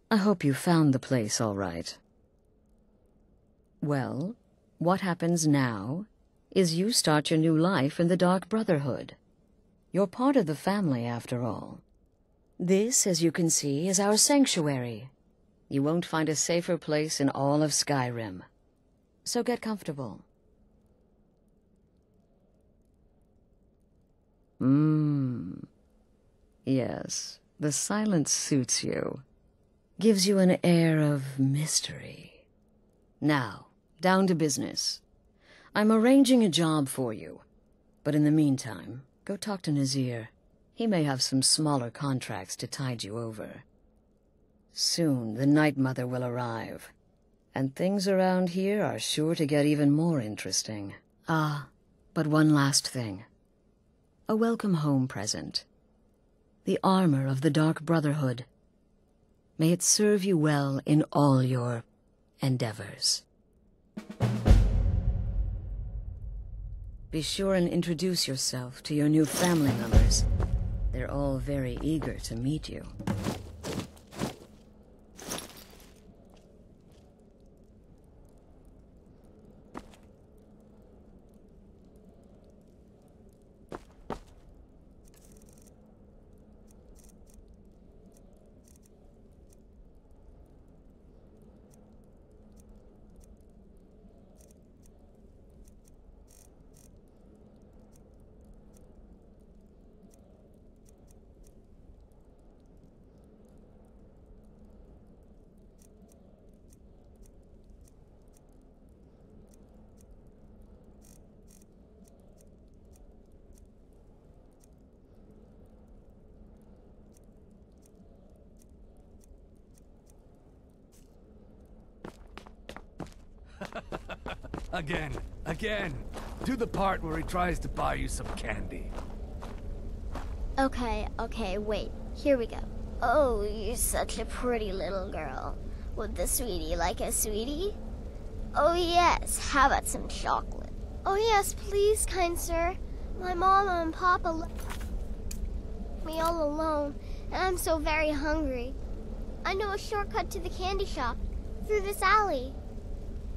Speaker 20: I hope you found the place all right. Well, what happens now is you start your new life in the Dark Brotherhood. You're part of the family, after all. This, as you can see, is our sanctuary. You won't find a safer place in all of Skyrim. So get comfortable. Yes, the silence suits you. Gives you an air of mystery. Now, down to business. I'm arranging a job for you. But in the meantime, go talk to Nazir. He may have some smaller contracts to tide you over. Soon, the Night Mother will arrive. And things around here are sure to get even more interesting. Ah, but one last thing. A welcome home present. The armor of the Dark Brotherhood. May it serve you well in all your endeavors. Be sure and introduce yourself to your new family members. They're all very eager to meet you.
Speaker 17: Again. Do the part where he tries to buy you some candy.
Speaker 5: Okay, wait. Here we go. Oh, you're such a pretty little girl. Would the sweetie like a sweetie? Oh yes, how about some chocolate? Oh yes, please, kind sir. My mama and papa left me all alone, and I'm so very hungry. I know a shortcut to the candy shop, through this alley.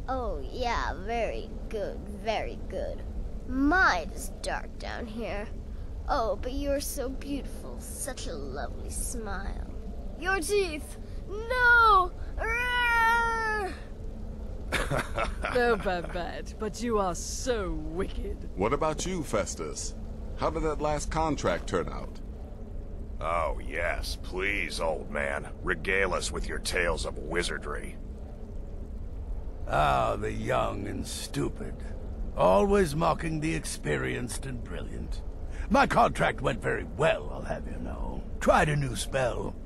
Speaker 5: Oh yeah, very good, very good. My, it's dark down here. Oh, but you're so beautiful, such a lovely smile. Your teeth! No!
Speaker 2: No, Babette, but you are so wicked.
Speaker 8: What about you, Festus? How did that last contract turn out?
Speaker 22: Oh, yes, please, old man. Regale us with your tales of wizardry.
Speaker 4: Ah, the young and stupid. Always mocking the experienced and brilliant. My contract went very well, I'll have you know. Tried a new spell.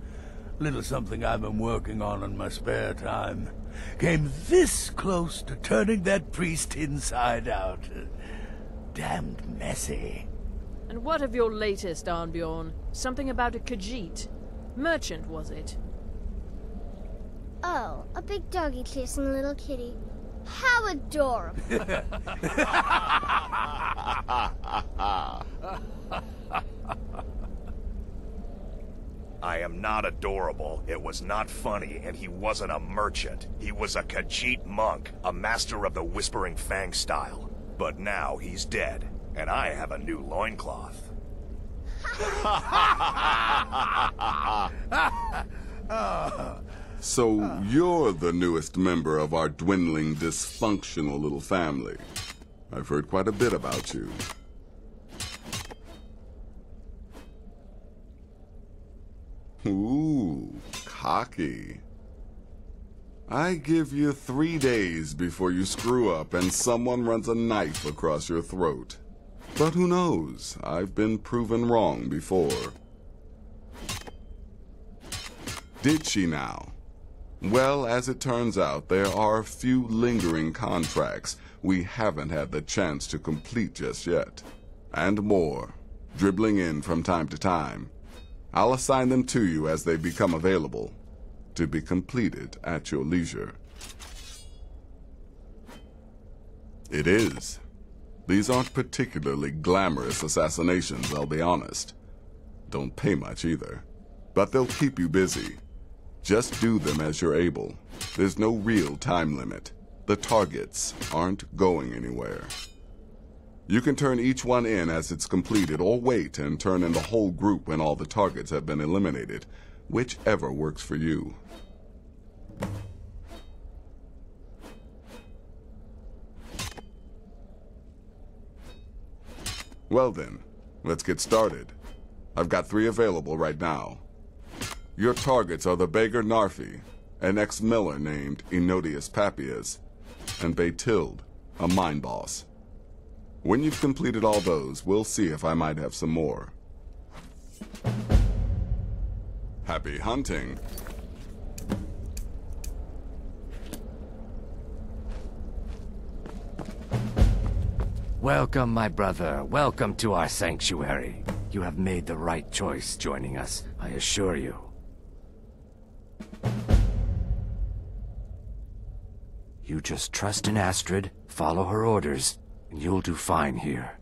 Speaker 4: Little something I've been working on in my spare time. Came this close to turning that priest inside out. Damned messy.
Speaker 2: And what of your latest, Arnbjorn? Something about a Khajiit. Merchant, was it?
Speaker 5: Oh, a big doggy chasing a little kitty. How adorable.
Speaker 22: I am not adorable, it was not funny, and he wasn't a merchant. He was a Khajiit monk, a master of the Whispering Fang style. But now he's dead, and I have a new loincloth.
Speaker 8: So you're the newest member of our dwindling, dysfunctional little family. I've heard quite a bit about you. Ooh, cocky. I give you 3 days before you screw up and someone runs a knife across your throat. But who knows? I've been proven wrong before. Did she now? Well, as it turns out, there are a few lingering contracts we haven't had the chance to complete just yet. And more, dribbling in from time to time. I'll assign them to you as they become available, to be completed at your leisure. It is. These aren't particularly glamorous assassinations, I'll be honest. Don't pay much either. But they'll keep you busy. Just do them as you're able. There's no real time limit. The targets aren't going anywhere. You can turn each one in as it's completed, or wait and turn in the whole group when all the targets have been eliminated. Whichever works for you. Well then, let's get started. I've got 3 available right now. Your targets are the beggar Narfi, an ex-miller named Enodius Papias, and Baytild, a mine boss. When you've completed all those, we'll see if I might have some more. Happy hunting.
Speaker 17: Welcome, my brother. Welcome to our sanctuary. You have made the right choice joining us, I assure you. You just trust in Astrid, follow her orders, and you'll do fine here.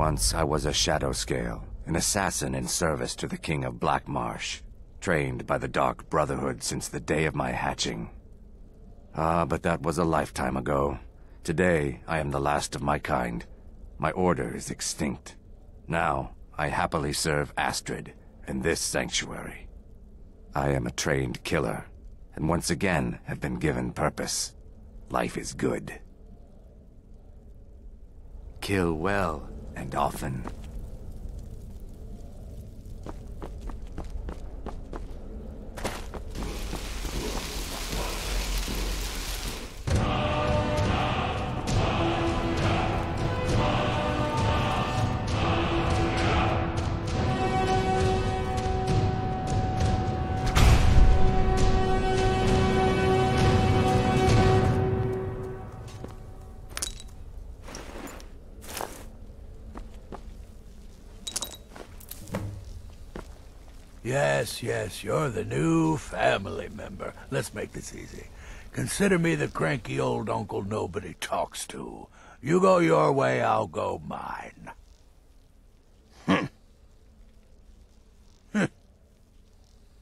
Speaker 17: Once I was a shadow scale, an assassin in service to the King of Black Marsh, trained by the Dark Brotherhood since the day of my hatching. Ah, but that was a lifetime ago. Today, I am the last of my kind. My order is extinct. Now, I happily serve Astrid and this sanctuary. I am a trained killer, and once again have been given purpose. Life is good. Kill well and often.
Speaker 4: Yes, you're the new family member. Let's make this easy. Consider me the cranky old uncle nobody talks to. You go your way, I'll go mine.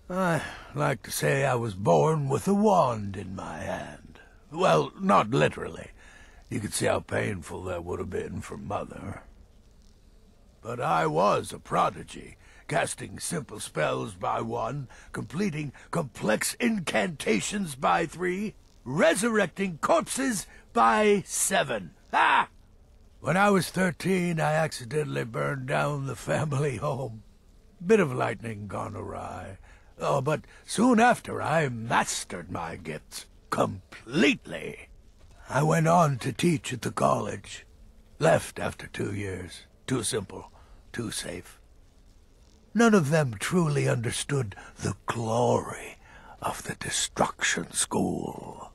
Speaker 4: I like to say I was born with a wand in my hand. Well, not literally. You could see how painful that would have been for Mother. But I was a prodigy, casting simple spells by 1, completing complex incantations by 3, resurrecting corpses by 7. Ah! When I was 13, I accidentally burned down the family home. Bit of lightning gone awry. Oh, but soon after I mastered my gifts completely. I went on to teach at the college. Left after 2 years. Too simple, too safe. None of them truly understood the glory of the Destruction School.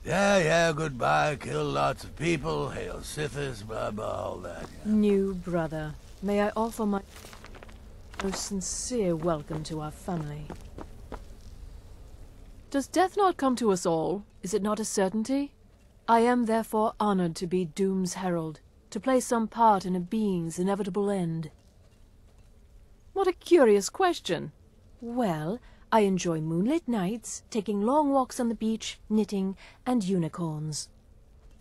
Speaker 4: Yeah, goodbye, kill lots of people, hail Sithis, blah, blah, all that.
Speaker 2: New brother, may I offer my most sincere welcome to our family. Does death not come to us all? Is it not a certainty? I am therefore honored to be Doom's herald, to play some part in a being's inevitable end. What a curious question. Well, I enjoy moonlit nights, taking long walks on the beach, knitting, and unicorns.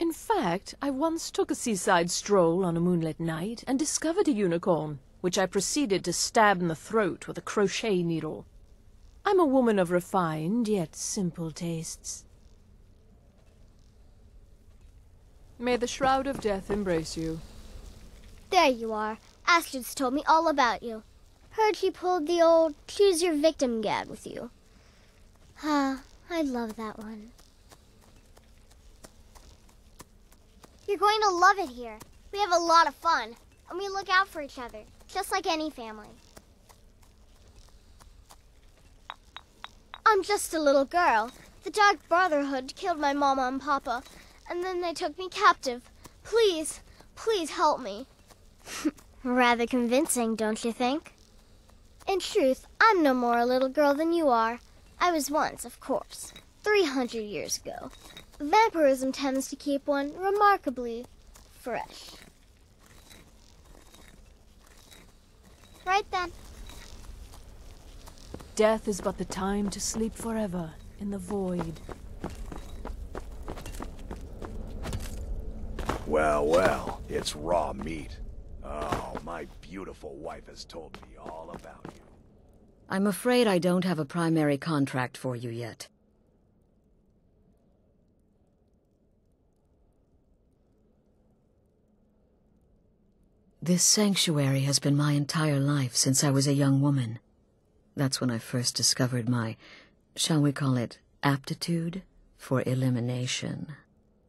Speaker 2: In fact, I once took a seaside stroll on a moonlit night and discovered a unicorn, which I proceeded to stab in the throat with a crochet needle. I'm a woman of refined yet simple tastes. May the Shroud of Death embrace you.
Speaker 5: There you are. Astrid's told me all about you. Heard you pulled the old choose your victim gag with you. Ah, I love that one. You're going to love it here. We have a lot of fun, and we look out for each other, just like any family. I'm just a little girl. The Dark Brotherhood killed my mama and papa, and then they took me captive. Please, please help me. Rather convincing, don't you think? In truth, I'm no more a little girl than you are. I was once, of course, 300 years ago. Vampirism tends to keep one remarkably fresh. Right then.
Speaker 2: Death is but the time to sleep forever in the void.
Speaker 22: Well, it's raw meat. Oh, my beautiful wife has told me all about you.
Speaker 20: I'm afraid I don't have a primary contract for you yet. This sanctuary has been my entire life since I was a young woman. That's when I first discovered my, shall we call it, aptitude for elimination.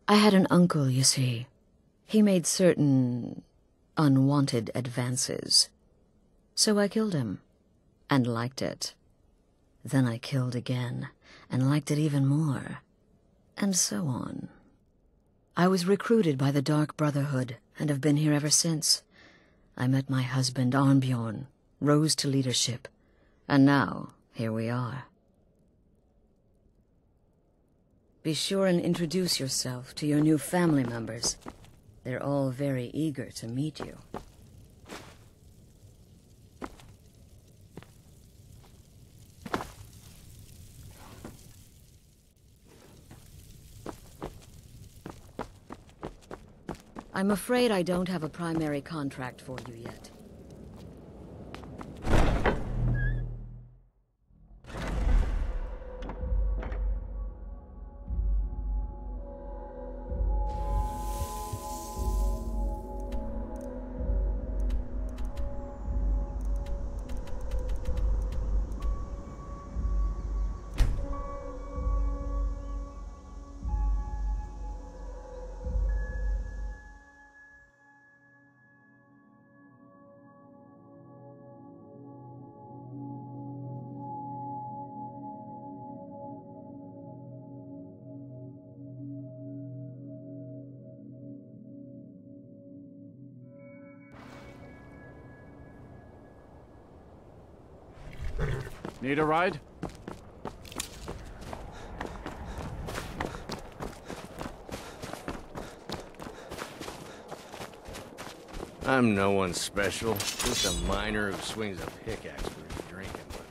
Speaker 20: I had an uncle, you see. He made certain unwanted advances. So I killed him, and liked it. Then I killed again, and liked it even more, and so on. I was recruited by the Dark Brotherhood, and have been here ever since. I met my husband, Arnbjorn, rose to leadership, and now, here we are. Be sure and introduce yourself to your new family members. They're all very eager to meet you. I'm afraid I don't have a primary contract for you yet.
Speaker 13: Need a ride?
Speaker 3: I'm no one special, just a miner who swings a pickaxe for his drinking money.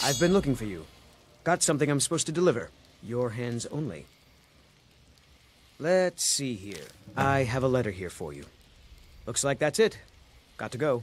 Speaker 19: I've been looking for you. Got something I'm supposed to deliver. Your hands only. Let's see here. I have a letter here for you. Looks like that's it. Got to go.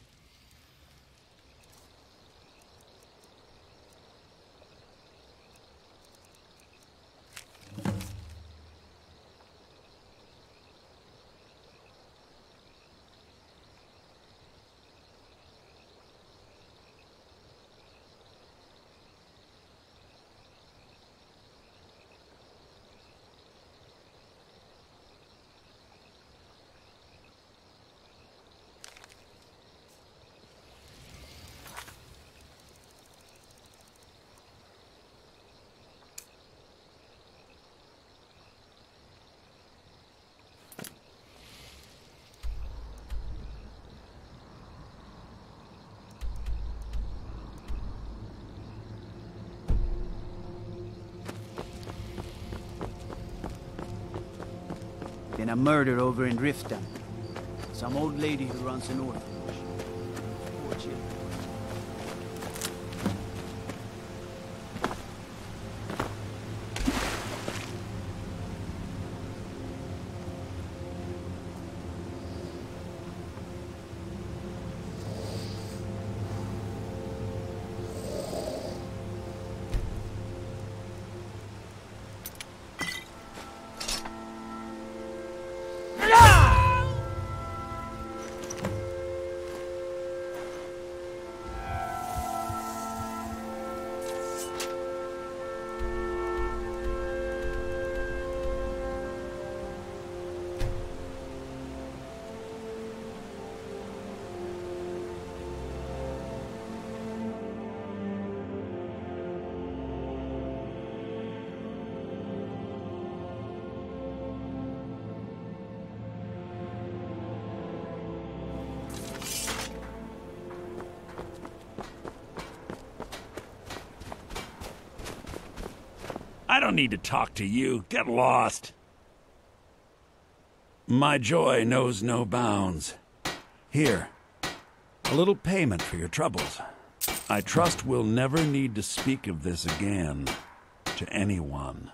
Speaker 11: Then a murder over in Riften. Some old lady who runs an orphanage. Poor children.
Speaker 7: I don't need to talk to you. Get lost. My joy knows no bounds. Here, a little payment for your troubles. I trust we'll never need to speak of this again to anyone.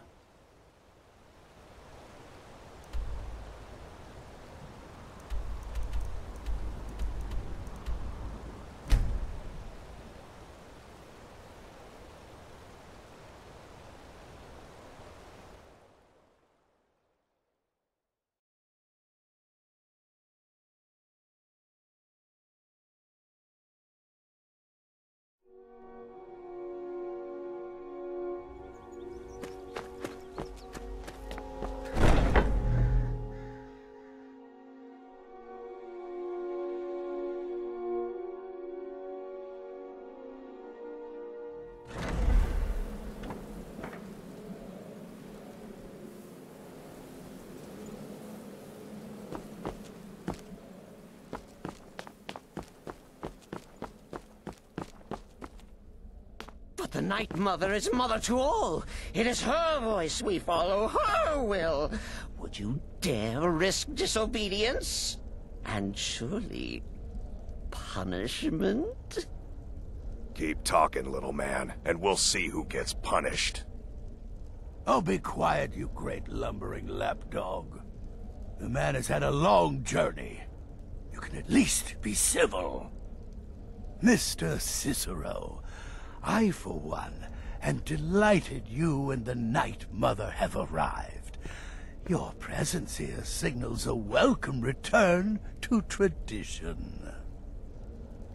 Speaker 10: But the Night Mother is mother to all. It is her voice we follow, her will. Would you dare risk disobedience? And surely punishment?
Speaker 22: Keep talking, little man, and we'll see who gets punished.
Speaker 4: Oh, be quiet, you great lumbering lapdog. The man has had a long journey. You can at least be civil. Mr. Cicero, I, for one, am delighted you and the Night Mother have arrived. Your presence here signals a welcome return to tradition.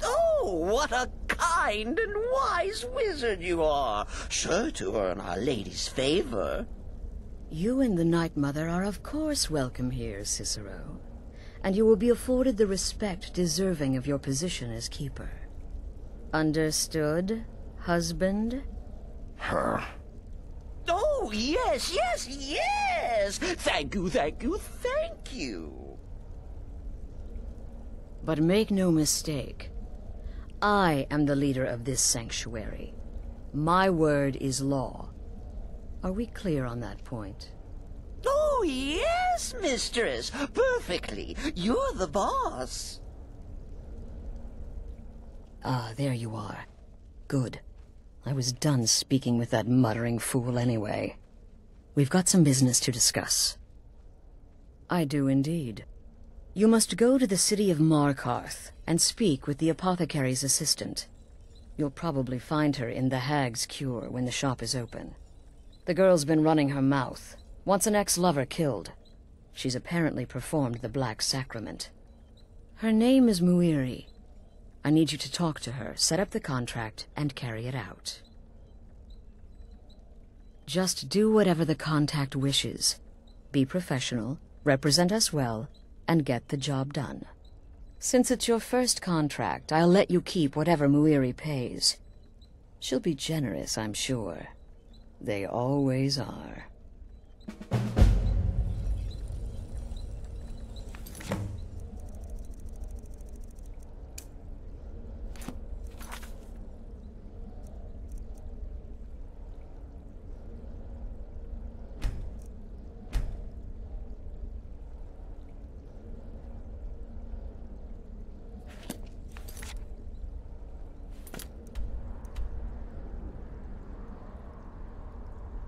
Speaker 10: Oh, what a kind and wise wizard you are, sure to earn Our Lady's favor.
Speaker 20: You and the Night Mother are of course welcome here, Cicero. And you will be afforded the respect deserving of your position as keeper. Understood, husband?
Speaker 10: Her. Oh, yes, yes, yes! Thank you, thank you, thank you!
Speaker 20: But make no mistake. I am the leader of this sanctuary. My word is law. Are we clear on that point?
Speaker 10: Oh, yes, mistress. Perfectly. You're the boss.
Speaker 20: Ah, there you are. Good. I was done speaking with that muttering fool anyway. We've got some business to discuss. I do indeed. You must go to the city of Markarth and speak with the apothecary's assistant. You'll probably find her in the Hag's Cure when the shop is open. The girl's been running her mouth. Wants an ex-lover killed. She's apparently performed the Black Sacrament. Her name is Muiri. I need you to talk to her, set up the contract, and carry it out. Just do whatever the contact wishes. Be professional, represent us well, and get the job done. Since it's your first contract, I'll let you keep whatever Muiri pays. She'll be generous, I'm sure. They always are.